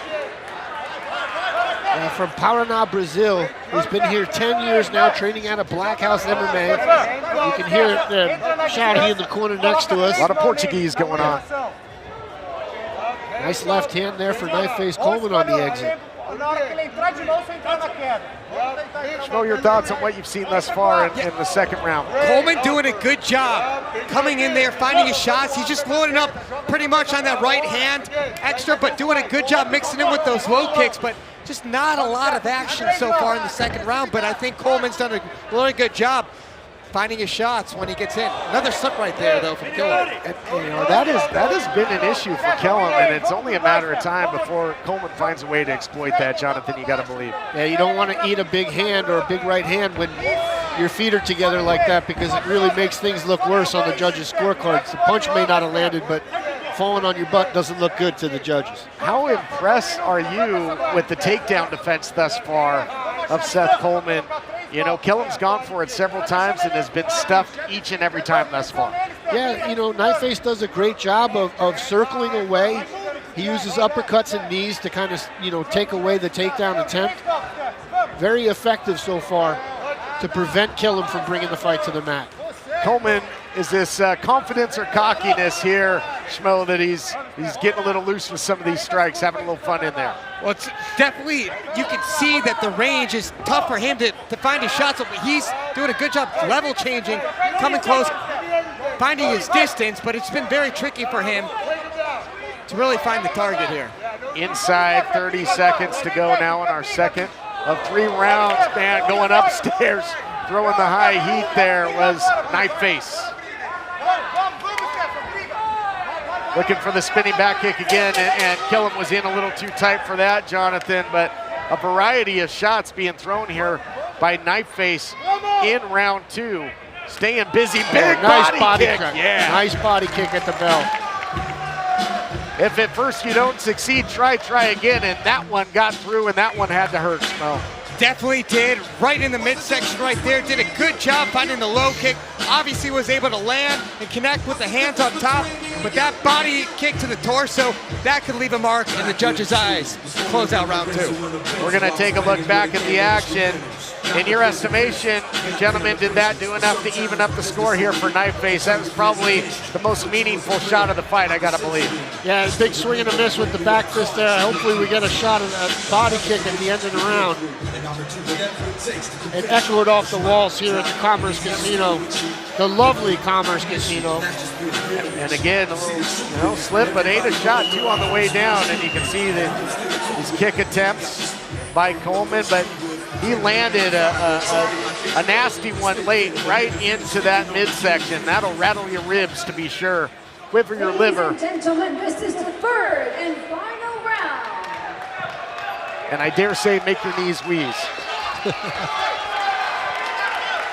From Paraná, Brazil. He's been here 10 years now, training out of Black House MMA. You can hear it shouting in the corner next to us. A lot of Portuguese going on. Nice left hand there for Knife Face Coleman on the exit. Show your thoughts on what you've seen thus far in the second round. Coleman doing a good job coming in there, finding his shots. He's just loading up pretty much on that right hand extra, but doing a good job mixing in with those low kicks, but just not a lot of action so far in the second round. But I think Coleman's done a really good job finding his shots when he gets in. Another slip right there, though, from Kellum. You know, that has been an issue for Kellum, and it's only a matter of time before Coleman finds a way to exploit that, Jonathan, you got to believe. Yeah, you don't want to eat a big hand or a big right hand when your feet are together like that, because it really makes things look worse on the judges' scorecards. The punch may not have landed, but falling on your butt doesn't look good to the judges. How impressed are you with the takedown defense thus far of Seth Coleman? You know, Kellum's gone for it several times and has been stuffed each and every time thus far. Yeah, you know, Knife Face does a great job of circling away. He uses uppercuts and knees to kind of, you know, take away the takedown attempt. Very effective so far to prevent Kellum from bringing the fight to the mat. Coleman, is this confidence or cockiness here, Schmo, that he's getting a little loose with some of these strikes, having a little fun in there? Well, it's definitely, you can see that the range is tough for him to find his shots, but he's doing a good job level changing, coming close, finding his distance, but it's been very tricky for him to really find the target here. Inside 30 seconds to go now in our second of 3 rounds. Man, going upstairs, throwing the high heat there was Knife Face. Looking for the spinning back kick again, and Kellum was in a little too tight for that, Jonathan, but a variety of shots being thrown here by Knife Face in round 2. Staying busy, big nice body kick. Yeah. Nice body kick at the bell. If at first you don't succeed, try again, and that one got through, and that one had to hurt, Smo. Definitely did, right in the midsection right there. Did a good job finding the low kick. Obviously was able to land and connect with the hands on top, but that body kick to the torso, that could leave a mark in the judge's eyes. Close out round 2. We're gonna take a look back at the action. In your estimation, gentlemen, did that do enough to even up the score here for Knife Face? That was probably the most meaningful shot of the fight, I gotta believe. Yeah, big swing and a miss with the back fist there. Hopefully we get a shot of a body kick at the end of the round. It echoed off the walls here at the Commerce Casino, the lovely Commerce Casino. And again, a little slip, but ain't a shot, 2 on the way down, and you can see that these kick attempts by Coleman, but he landed a nasty one late right into that midsection. That'll rattle your ribs to be sure. Quiver your liver. Ladies and gentlemen, this is the 3rd and final round. And I dare say, make your knees wheeze.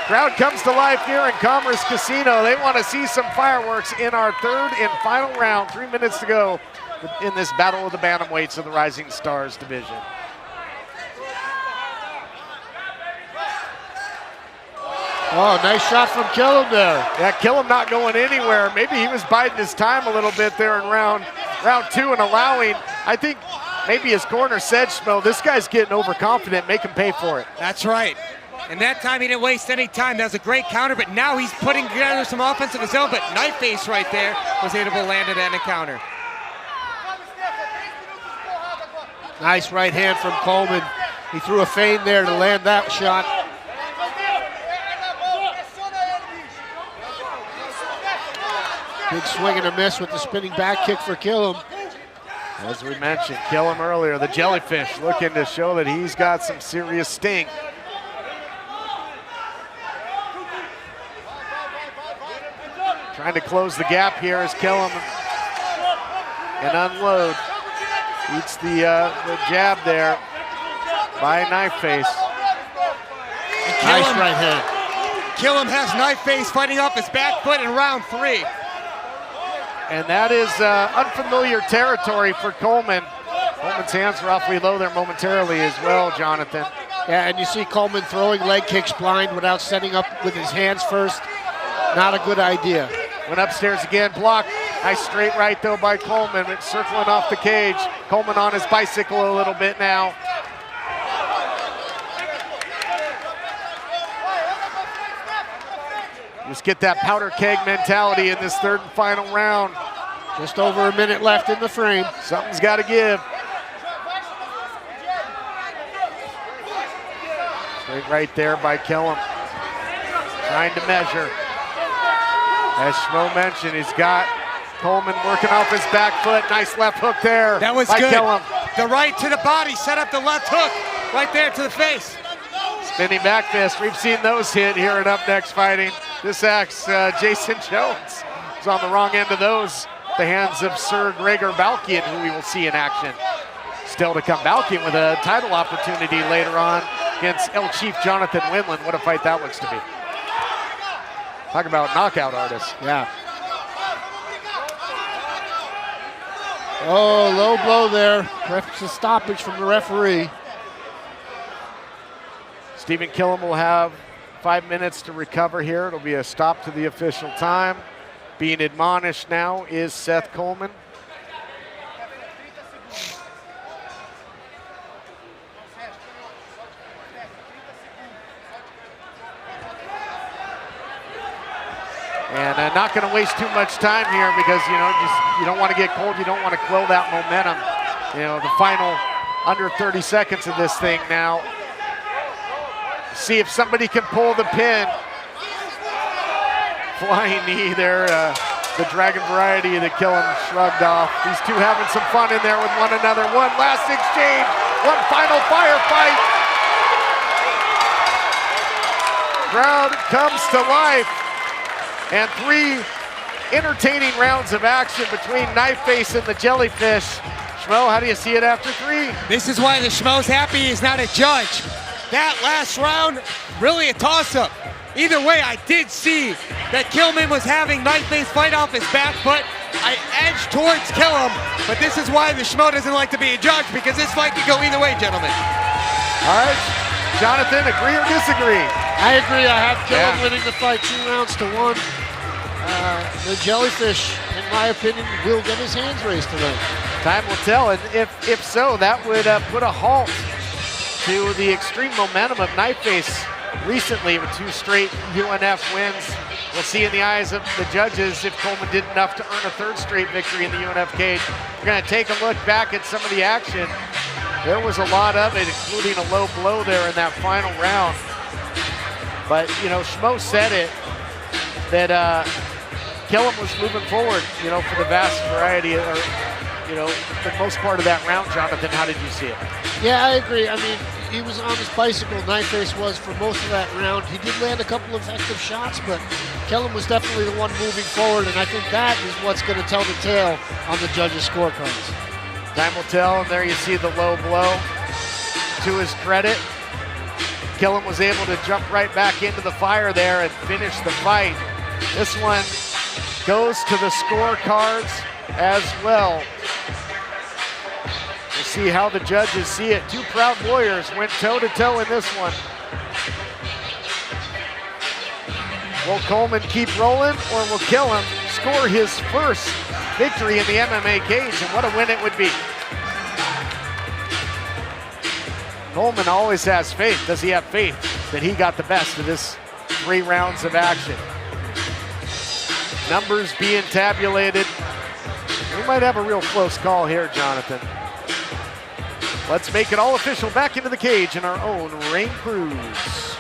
Crowd comes to life here in Commerce Casino. They want to see some fireworks in our 3rd and final round. 3 minutes to go in this battle of the bantamweights of the Rising Stars division. Oh, nice shot from Kellum there. Yeah, Kellum not going anywhere. Maybe he was biding his time a little bit there in round 2 and allowing, I think maybe his corner said, Schmo, this guy's getting overconfident, make him pay for it. That's right. And that time he didn't waste any time. That was a great counter, but now he's putting together some offense of his own, but Knife Face right there was able to land it and a counter. Nice right hand from Coleman. He threw a feint there to land that shot. Big swing and a miss with the spinning back kick for Kellum. As we mentioned, Kellum earlier, the jellyfish looking to show that he's got some serious sting. Trying to close the gap here as Kellum and unload. Eats the jab there by Knife Face. Nice right hand. Kellum has Knife Face fighting off his back foot in round 3. And that is unfamiliar territory for Coleman. Coleman's hands were awfully low there momentarily as well, Jonathan. Yeah, and you see Coleman throwing leg kicks blind without setting up with his hands first. Not a good idea. Went upstairs again, blocked. Nice straight right though by Coleman. It's circling off the cage. Coleman on his bicycle a little bit now. Just get that powder keg mentality in this 3rd and final round. Just over a minute left in the frame. Something's got to give. Straight right there by Kellum. Trying to measure. As Schmo mentioned, he's got Coleman working off his back foot. Nice left hook there. That was by good. Kellum. The right to the body, set up the left hook right there to the face. Spinning back fist. We've seen those hit here at UpNext Fighting. This acts Jason Jones is on the wrong end of those. The hands of Sir Gregor Balkian, who we will see in action. Still to come, Balkian with a title opportunity later on against El Chief Jonathan Winland. What a fight that looks to be. Talk about knockout artists. Yeah. Oh, low blow there. It's a stoppage from the referee. Stephen Kellum will have 5 minutes to recover here. It'll be a stop to the official time. Being admonished now is Seth Coleman. And not going to waste too much time here because, you don't want to get cold. You don't want to quell that momentum. The final under 30 seconds of this thing now. See if somebody can pull the pin. Flying knee there, the Dragon variety that Kellum shrugged off. These two having some fun in there with one another. One last exchange, one final firefight. Crowd comes to life. And 3 entertaining rounds of action between Knifeface and the Jellyfish. Schmo, how do you see it after 3? This is why the Schmo's happy he's not a judge. That last round, really a toss-up. Either way, I did see that Coleman was having Knifeface fight off his back foot. I edged towards Kellum, but this is why the Schmo doesn't like to be a judge, because this fight could go either way, gentlemen. All right, Jonathan, agree or disagree? I agree. I have Kellum winning the fight 2 rounds to 1. The Jellyfish, in my opinion, will get his hands raised tonight. Time will tell, and if so, that would put a halt to the extreme momentum of Knifeface recently with 2 straight UNF wins. We'll see in the eyes of the judges if Coleman did enough to earn a 3rd straight victory in the UNF cage. We're going to take a look back at some of the action. There was a lot of it, including a low blow there in that final round. But, you know, Schmo said it, that Kellum was moving forward, you know, for the vast variety, or, you know, the most part of that round. Jonathan, how did you see it? Yeah, I agree. I mean, he was on his bicycle, Knifeface was, for most of that round. He did land a couple of effective shots, but Kellum was definitely the one moving forward, and I think that is what's going to tell the tale on the judges' scorecards. Time will tell, and there you see the low blow. To his credit, Kellum was able to jump right back into the fire there and finish the fight. This one goes to the scorecards as well. We'll see how the judges see it. 2 proud warriors went toe-to-toe in this one. Will Coleman keep rolling, or will Kellum score his first victory in the MMA cage? And what a win it would be. Coleman always has faith. Does he have faith that he got the best of this 3 rounds of action? Numbers being tabulated. We might have a real close call here, Jonathan. Let's make it all official. Back into the cage in our own Rain Cruise.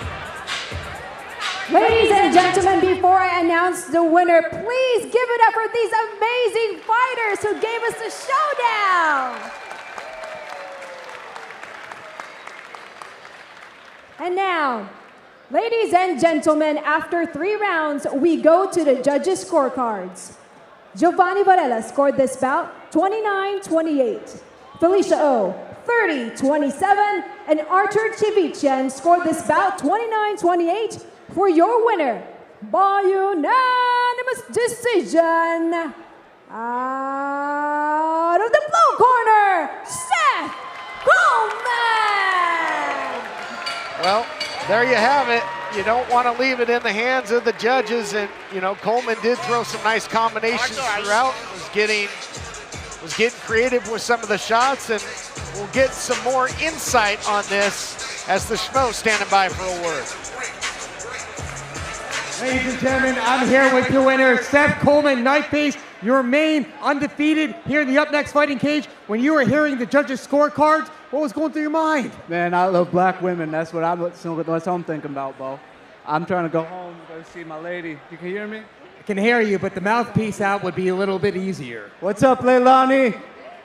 Ladies and gentlemen, before I announce the winner, please give it up for these amazing fighters who gave us the showdown. And now, ladies and gentlemen, after 3 rounds, we go to the judges' scorecards. Giovanni Varela scored this bout 29-28. Felicia O, 30-27. And Arthur Chivichian scored this bout 29-28 for your winner by unanimous decision. Out of the blue corner, Seth Coleman! Well, there you have it. You don't want to leave it in the hands of the judges, and you know, Coleman did throw some nice combinations throughout. Was getting creative with some of the shots, and we'll get some more insight on this as the Schmo standing by for a word. Ladies and gentlemen, I'm here with your winner, Seth Coleman, Knifeface. You remain undefeated here in the UpNext fighting cage. When you were hearing the judges' scorecards, what was going through your mind? Man, I love black women. That's what I'm thinking about, Bo. I'm trying to go home, go see my lady. You can hear me? I can hear you, but the mouthpiece out would be a little bit easier. What's up, Leilani?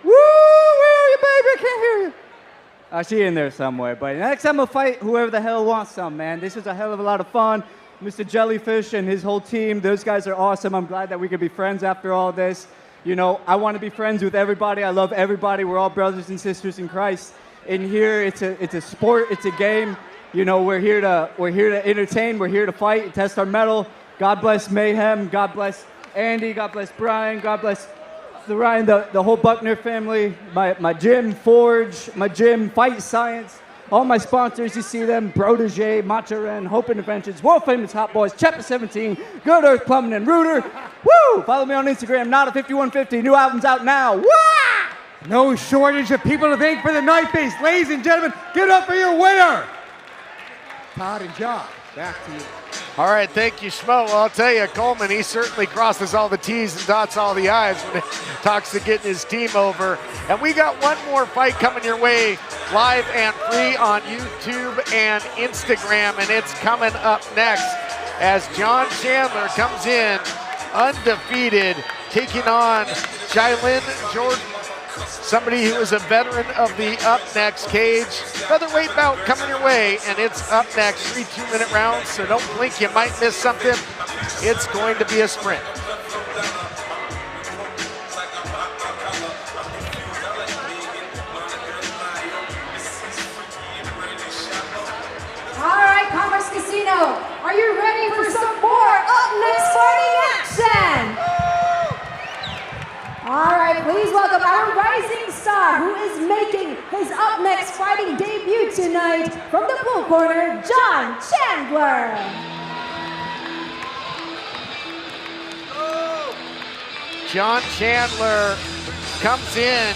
Woo! Where are you, baby? I can't hear you. She in there somewhere. But next time I'll fight whoever the hell wants some, man. This is a hell of a lot of fun. Mr. Jellyfish and his whole team, those guys are awesome. I'm glad that we could be friends after all this. You know, I want to be friends with everybody. I love everybody. We're all brothers and sisters in Christ. In here, it's a sport. It's a game. You know, we're here to entertain. We're here to fight and test our mettle. God bless Mayhem. God bless Andy. God bless Brian. God bless the whole Buckner family. My gym, Forge. My gym, Fight Science. All my sponsors, you see them, Protege, Macharan, Hope Interventions, World Famous Hot Boys, Chapter 17, Good Earth Plumbing and Rooter. Woo! Follow me on Instagram, Nada5150. New album's out now. Woo! No shortage of people to thank for the Knifeface. Ladies and gentlemen, give it up for your winner, Todd and John. back to you. All right, thank you, Schmo. Well, I'll tell you, Coleman, he certainly crosses all the T's and dots all the I's when it talks to getting his team over. And we got one more fight coming your way, live and free on YouTube and Instagram, and it's coming up next as John Chandler comes in undefeated, taking on Jalen Jordan, somebody who is a veteran of the UpNext cage. Featherweight bout coming your way, and it's up next. 3 2-minute rounds, so don't blink, you might miss something. It's going to be a sprint. All right, Commerce Casino, are you ready for some more UpNext fighting action? All right, please welcome our rising star who is making his UpNext fighting debut tonight from the blue corner, John Chandler. John Chandler comes in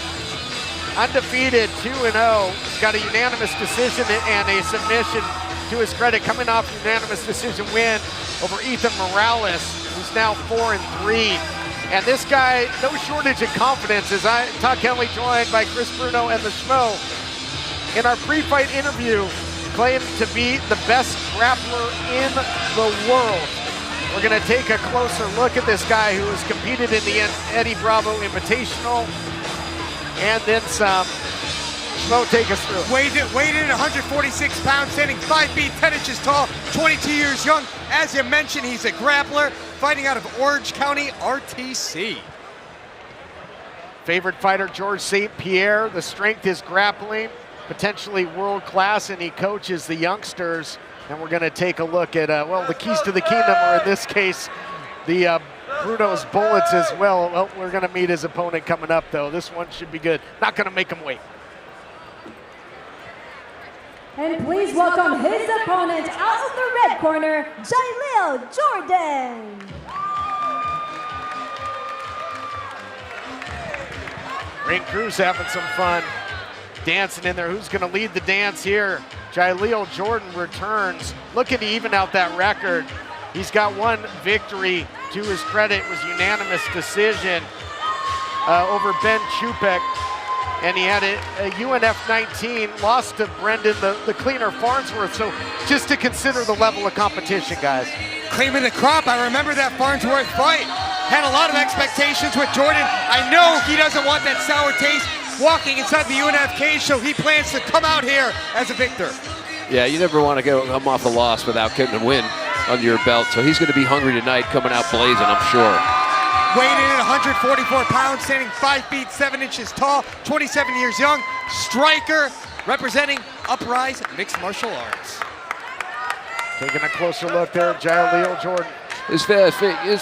undefeated, 2-0. He's got a unanimous decision and a submission to his credit, coming off a unanimous decision win over Ethan Morales, who's now 4-3. And this guy, no shortage of confidence, as Todd Kenley joined by Chris Bruno and the Schmo. In our pre-fight interview, claimed to be the best grappler in the world. We're gonna take a closer look at this guy who has competed in the Eddie Bravo Invitational, and then some. Schmo, take us through it. Weighed in at 146 pounds, standing 5 feet 10 inches tall, 22 years young. As you mentioned, he's a grappler, fighting out of Orange County, RTC. Favorite fighter, George St. Pierre. The strength is grappling, potentially world class, and he coaches the youngsters. And we're gonna take a look at, well, the keys to the kingdom, or in this case, the Bruno's bullets as well. Well, we're gonna meet his opponent coming up though. This one should be good. Not gonna make him wait. And please welcome his opponent out of the red corner, Jaleel Jordan. Rain Cruz having some fun dancing in there. Who's gonna lead the dance here? Jaleel Jordan returns, looking to even out that record. He's got one victory to his credit. It was unanimous decision over Ben Chupek. And he had a UNF19, lost to Brendan, the cleaner Farnsworth. So just to consider the level of competition, guys. Claiming the crop, I remember that Farnsworth fight. Had a lot of expectations with Jordan. I know he doesn't want that sour taste walking inside the UNF cage, so he plans to come out here as a victor. Yeah, you never want to come off a loss without getting a win under your belt. So he's going to be hungry tonight, coming out blazing, I'm sure. Weighed in at 144 pounds, standing 5 feet 7 inches tall, 27 years young, striker, representing Uprise Mixed Martial Arts. Taking a closer look there at Jaleel Jordan. His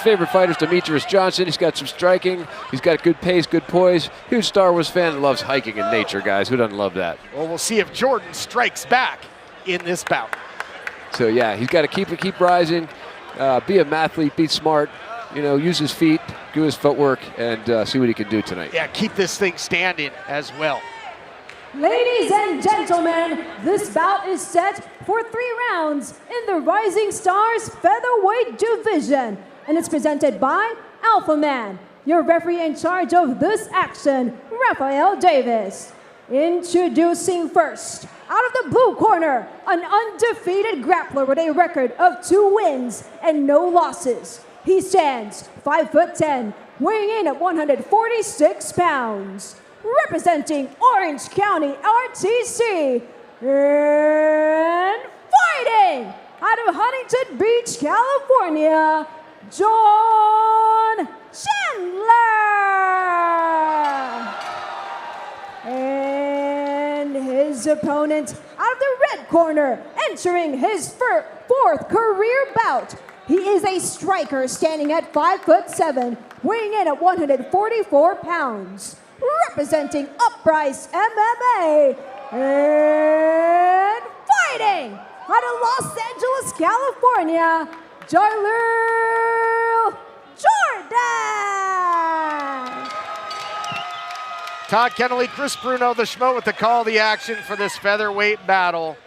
favorite fighter is Demetrius Johnson. He's got some striking. He's got good pace, good poise. Huge Star Wars fan that loves hiking and nature, guys. Who doesn't love that? Well, we'll see if Jordan strikes back in this bout. So yeah, he's got to keep rising, be a mathlete, be smart, you know, use his feet, do his footwork, and see what he can do tonight. Yeah, keep this thing standing as well. Ladies and gentlemen, this bout is set for 3 rounds in the Rising Stars Featherweight Division, and it's presented by Alpha Man. Your referee in charge of this action, Rafael Davis. Introducing first, out of the blue corner, an undefeated grappler with a record of 2 wins and no losses. He stands 5'10", weighing in at 146 pounds. Representing Orange County, RTC, and fighting out of Huntington Beach, California, John Chandler. And his opponent out of the red corner, entering his 4th career bout. He is a striker standing at 5'7", weighing in at 144 pounds. Representing Uprise MMA, and fighting out of Los Angeles, California, Jaleel Jordan. Todd Kenley, Chris Bruno, the Schmo with the call of the action for this featherweight battle.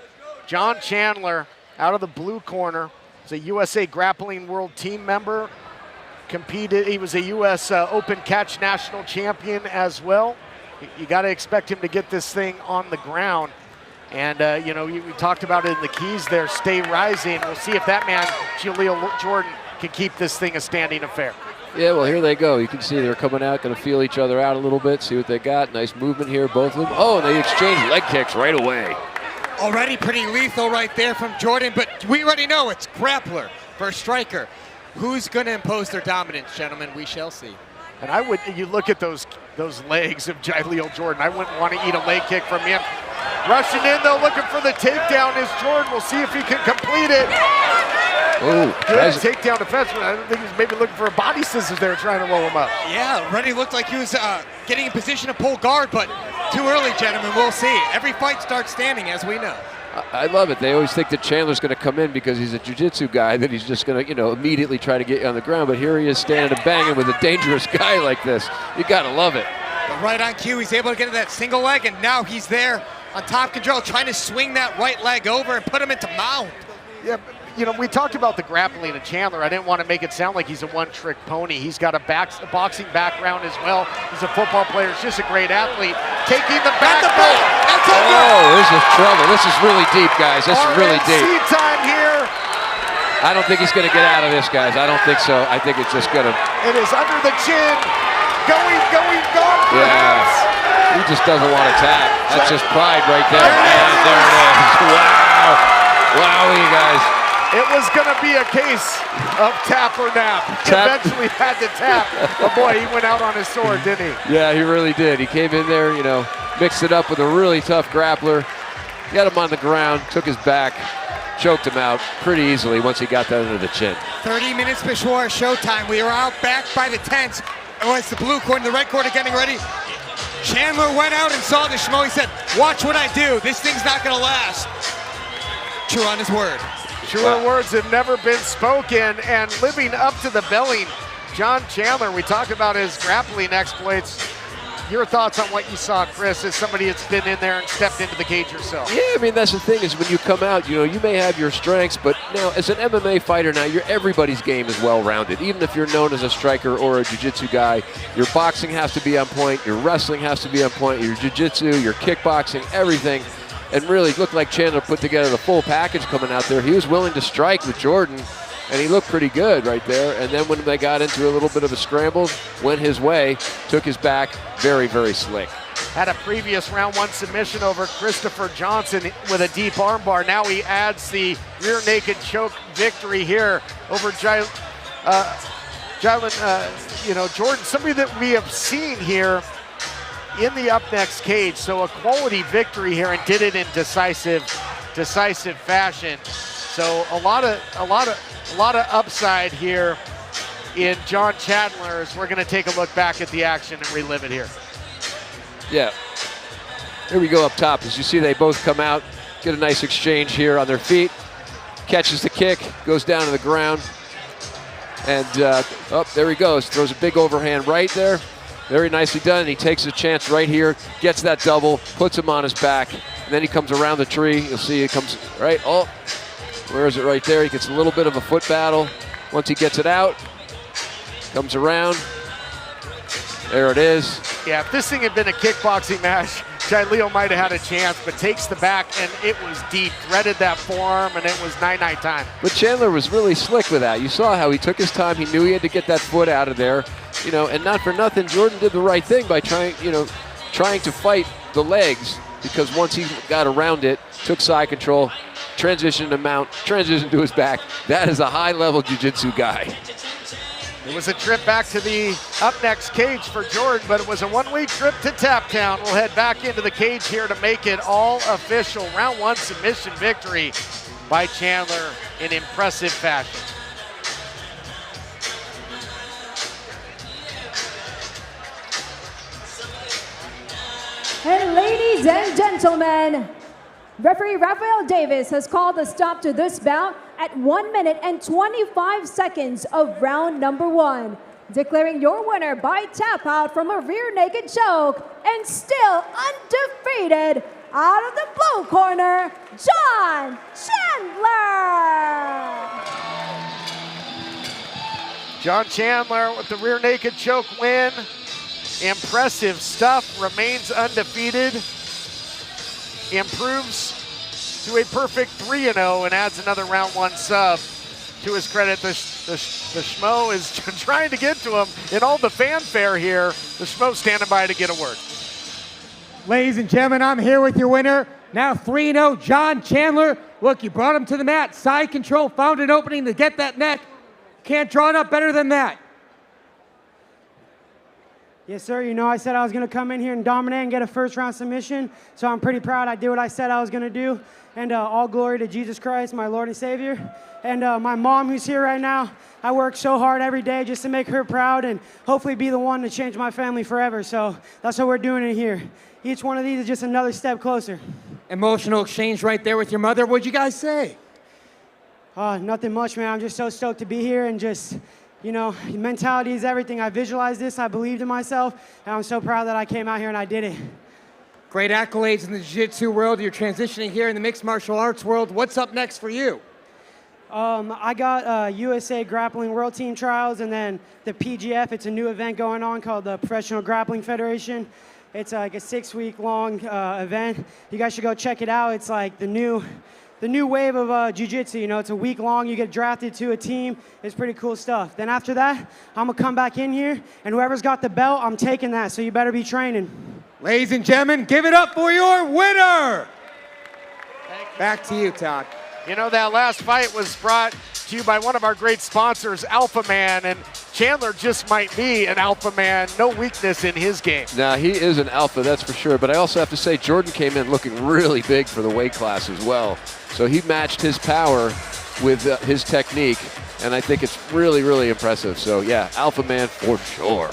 John Chandler out of the blue corner, is a USA Grappling World Team member. Competed, he was a U.S. Open Catch National Champion as well. You got to expect him to get this thing on the ground. And, you know, we talked about it in the keys there, stay rising. We'll see if that man, Jaleel Jordan, can keep this thing a standing affair. Yeah, well, here they go. You can see they're coming out, going to feel each other out a little bit, see what they got. Nice movement here, both of them. Oh, and they exchange leg kicks right away. Already pretty lethal right there from Jordan, but we already know it's grappler versus striker. Who's going to impose their dominance, gentlemen? We shall see. And I would, you look at those legs of Jaleel Jordan, I wouldn't want to eat a leg kick from him. Rushing in though, looking for the takedown is Jordan. We'll see if he can complete it. Oh, good takedown defense. I don't think he's maybe looking for a body scissors there trying to roll him up. Yeah, already looked like he was getting in position to pull guard, but too early, gentlemen. We'll see. Every fight starts standing, as we know. I love it. They always think that Chandler's going to come in because he's a jiu-jitsu guy, that he's just going to, you know, immediately try to get you on the ground. But here he is standing and banging with a dangerous guy like this. You got to love it. But right on cue, he's able to get to that single leg, and now he's there on top control, trying to swing that right leg over and put him into mount. Yeah, you know, we talked about the grappling of Chandler. I didn't want to make it sound like he's a one-trick pony. He's got a boxing background as well. He's a football player. He's just a great athlete. Taking the back. Oh, this is trouble. This is really deep, guys. This is really deep. Time here. I don't think he's going to get out of this, guys. I don't think so. I think it's just going to. It is under the chin. Going, gone. Yeah. He just doesn't want to tap. That's just pride right there. And there it is. Wow. Wow, you guys. It was going to be a case of tap or nap. He eventually had to tap. But boy, he went out on his sword, didn't he? Yeah, he really did. He came in there, you know, mixed it up with a really tough grappler. Got him on the ground, took his back, choked him out pretty easily once he got that under the chin. 30 minutes before showtime, we were out back by the tent. It was the blue corner, the red corner getting ready. Chandler went out and saw the schmo. He said, watch what I do. This thing's not going to last. True on his word. Truer words have never been spoken, and living up to the billing, John Chandler, we talked about his grappling exploits. Your thoughts on what you saw, Chris, as somebody that's been in there and stepped into the cage yourself? Yeah, I mean, that's the thing is when you come out, you know, you may have your strengths, but now as an MMA fighter now, everybody's game is well-rounded. Even if you're known as a striker or a jiu-jitsu guy, your boxing has to be on point, your wrestling has to be on point, your jiu-jitsu, your kickboxing, everything. And really looked like Chandler put together the full package coming out there. He was willing to strike with Jordan, and he looked pretty good right there. And then when they got into a little bit of a scramble, went his way, took his back, very, very slick. Had a previous round one submission over Christopher Johnson with a deep armbar. Now he adds the rear naked choke victory here over Jordan, somebody that we have seen here in the UpNext cage, so a quality victory here, and did it in decisive fashion. So a lot of upside here in John Chandler as we're going to take a look back at the action and relive it here. Yeah. Here we go up top. As you see, they both come out, get a nice exchange here on their feet. Catches the kick, goes down to the ground, and there he goes. Throws a big overhand right there. Very nicely done. He takes a chance right here, gets that double, puts him on his back, and then he comes around the tree. You'll see it comes right. Oh, where is it right there? He gets a little bit of a foot battle. Once he gets it out, comes around. There it is. Yeah, if this thing had been a kickboxing match, Jaleel might have had a chance, but takes the back, and it was deep. Threaded that forearm, and it was night time. But Chandler was really slick with that. You saw how he took his time. He knew he had to get that foot out of there. You know, and not for nothing, Jordan did the right thing by trying to fight the legs, because once he got around it, took side control, transitioned to mount, transitioned to his back. That is a high-level jiu-jitsu guy. It was a trip back to the UpNext cage for Jordan, but it was a one-way trip to Tap Town. We'll head back into the cage here to make it all official. Round one submission victory by Chandler in impressive fashion. And ladies and gentlemen, referee Rafael Davis has called a stop to this bout at 1 minute and 25 seconds of round number one, declaring your winner by tap out from a rear naked choke and still undefeated, Out of the blue corner, John Chandler. John Chandler with the rear naked choke win. Impressive stuff, remains undefeated. Improves to a perfect 3-0 and adds another round 1 sub. To his credit, the Schmo is trying to get to him in all the fanfare here. The Schmo standing by to get a word. Ladies and gentlemen, I'm here with your winner. Now 3-0, John Chandler. Look, you brought him to the mat. Side control, found an opening to get that neck. Can't draw it up better than that. Yes, sir. You know, I said I was going to come in here and dominate and get a first-round submission, so I'm pretty proud I did what I said I was going to do. And all glory to Jesus Christ, my Lord and Savior. And my mom, who's here right now, I work so hard every day just to make her proud and hopefully be the one to change my family forever. So that's what we're doing in here. Each one of these is just another step closer. Emotional exchange right there with your mother. What'd you guys say? Nothing much, man. I'm just so stoked to be here and just, you know, mentality is everything. I visualized this, I believed in myself, and I'm so proud that I came out here and I did it. Great accolades in the jiu-jitsu world. You're transitioning here in the mixed martial arts world. What's up next for you? I got USA Grappling World Team Trials and then the PGF. It's a new event going on called the Professional Grappling Federation. It's like a 6-week-long event. You guys should go check it out. It's like the new wave of jiu-jitsu. You know, it's a week long. You get drafted to a team. It's pretty cool stuff. Then after that, I'm going to come back in here, and whoever's got the belt, I'm taking that, so you better be training. Ladies and gentlemen, give it up for your winner. Back to you, Todd. You know, that last fight was brought to you by one of our great sponsors, Alpha Man, and Chandler just might be an alpha man. No weakness in his game. Nah, he is an alpha, that's for sure. But I also have to say, Jordan came in looking really big for the weight class as well. So he matched his power with his technique, and I think it's really, really impressive. So yeah, alpha man for sure.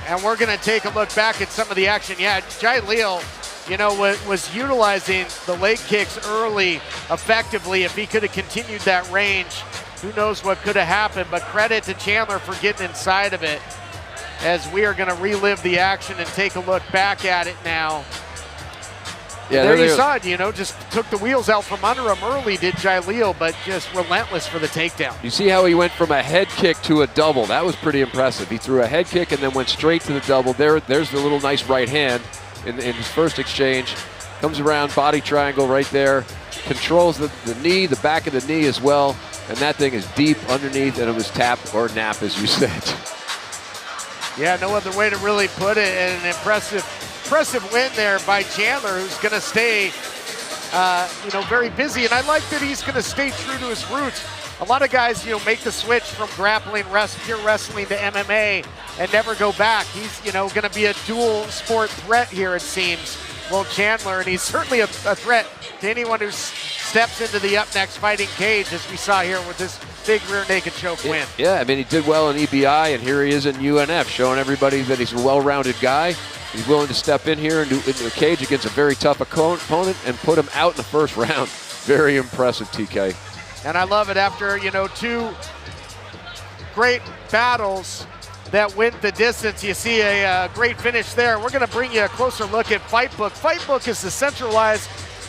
And we're going to take a look back at some of the action. Yeah, Jaleel, you know, was utilizing the leg kicks early effectively. If he could have continued that range, who knows what could have happened. But credit to Chandler for getting inside of it, as we are going to relive the action and take a look back at it now. Yeah, there you saw it, you know, just took the wheels out from under him early, did Jaleel, but just relentless for the takedown. You see how he went from a head kick to a double. That was pretty impressive. He threw a head kick and then went straight to the double. There's the little nice right hand in his first exchange. Comes around, body triangle right there. Controls the knee, the back of the knee as well. And that thing is deep underneath, and it was tap or nap, as you said. Yeah, no other way to really put it. And an impressive win there by Chandler, who's going to stay, you know, very busy. And I like that he's going to stay true to his roots. A lot of guys, you know, make the switch from grappling, pure wrestling to MMA and never go back. He's, you know, going to be a dual sport threat here, it seems. Well, Chandler, and he's certainly a threat to anyone who steps into the UpNext fighting cage, as we saw here with this big rear naked choke win. Yeah, I mean, he did well in EBI, and here he is in UNF, showing everybody that he's a well-rounded guy. He's willing to step in here into the cage against a very tough opponent and put him out in the first round. Very impressive, TK. And I love it after, you know, 2 great battles that went the distance. You see a great finish there. We're going to bring you a closer look at Fightbook. Fightbook is the centralized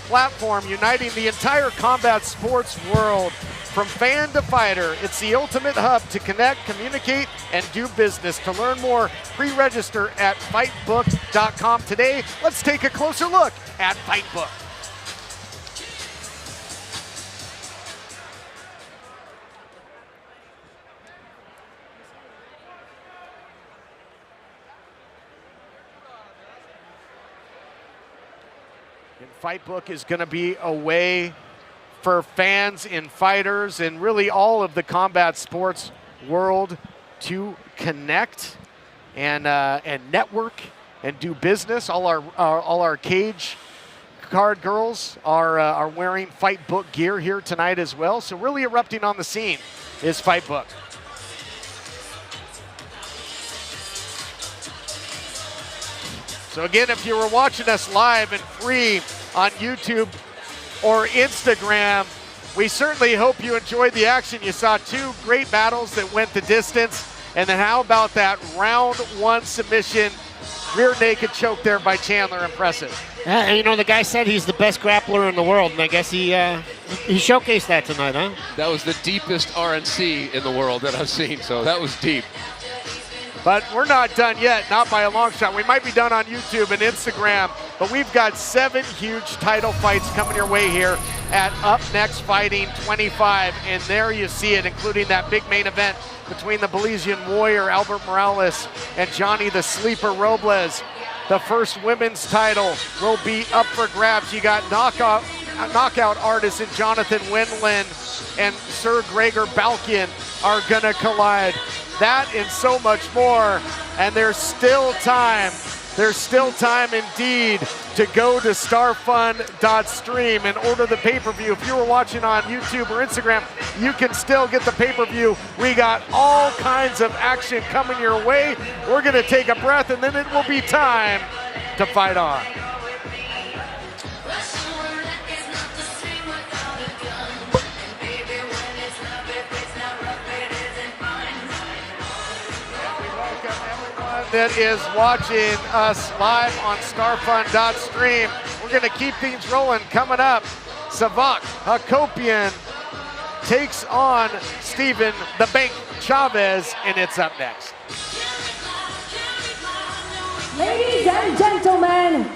platform uniting the entire combat sports world. From fan to fighter, it's the ultimate hub to connect, communicate, and do business. To learn more, pre-register at fightbook.com today. Let's take a closer look at Fightbook. And Fightbook is going to be a way for fans and fighters and really all of the combat sports world to connect and network and do business. All our cage card girls are wearing Fightbook gear here tonight as well. So really erupting on the scene is Fightbook. So again, if you were watching us live and free on YouTube or Instagram, we certainly hope you enjoyed the action. You saw 2 great battles that went the distance. And then how about that round 1 submission, rear naked choke there by Chandler? Impressive. You know, the guy said he's the best grappler in the world, and I guess he showcased that tonight, huh? That was the deepest RNC in the world that I've seen, so that was deep. But we're not done yet, not by a long shot. We might be done on YouTube and Instagram, but we've got 7 huge title fights coming your way here at Up Next Fighting 25. And there you see it, including that big main event between the Belizean Warrior, Albert Morales, and Johnny the Sleeper Robles. The first women's title will be up for grabs. You got knockout artist in Jonathan Wendland and Sir Gregor Balkian are gonna collide. That and so much more, and there's still time indeed to go to starfund.stream and order the pay-per-view. If you were watching on YouTube or Instagram, you can still get the pay-per-view. We got all kinds of action coming your way. We're gonna take a breath, and then it will be time to fight on. That is watching us live on starfund.stream. We're going to keep things rolling. Coming up, Savak Hakopian takes on Stephen the Bank Chavez, and it's up next. Ladies and gentlemen,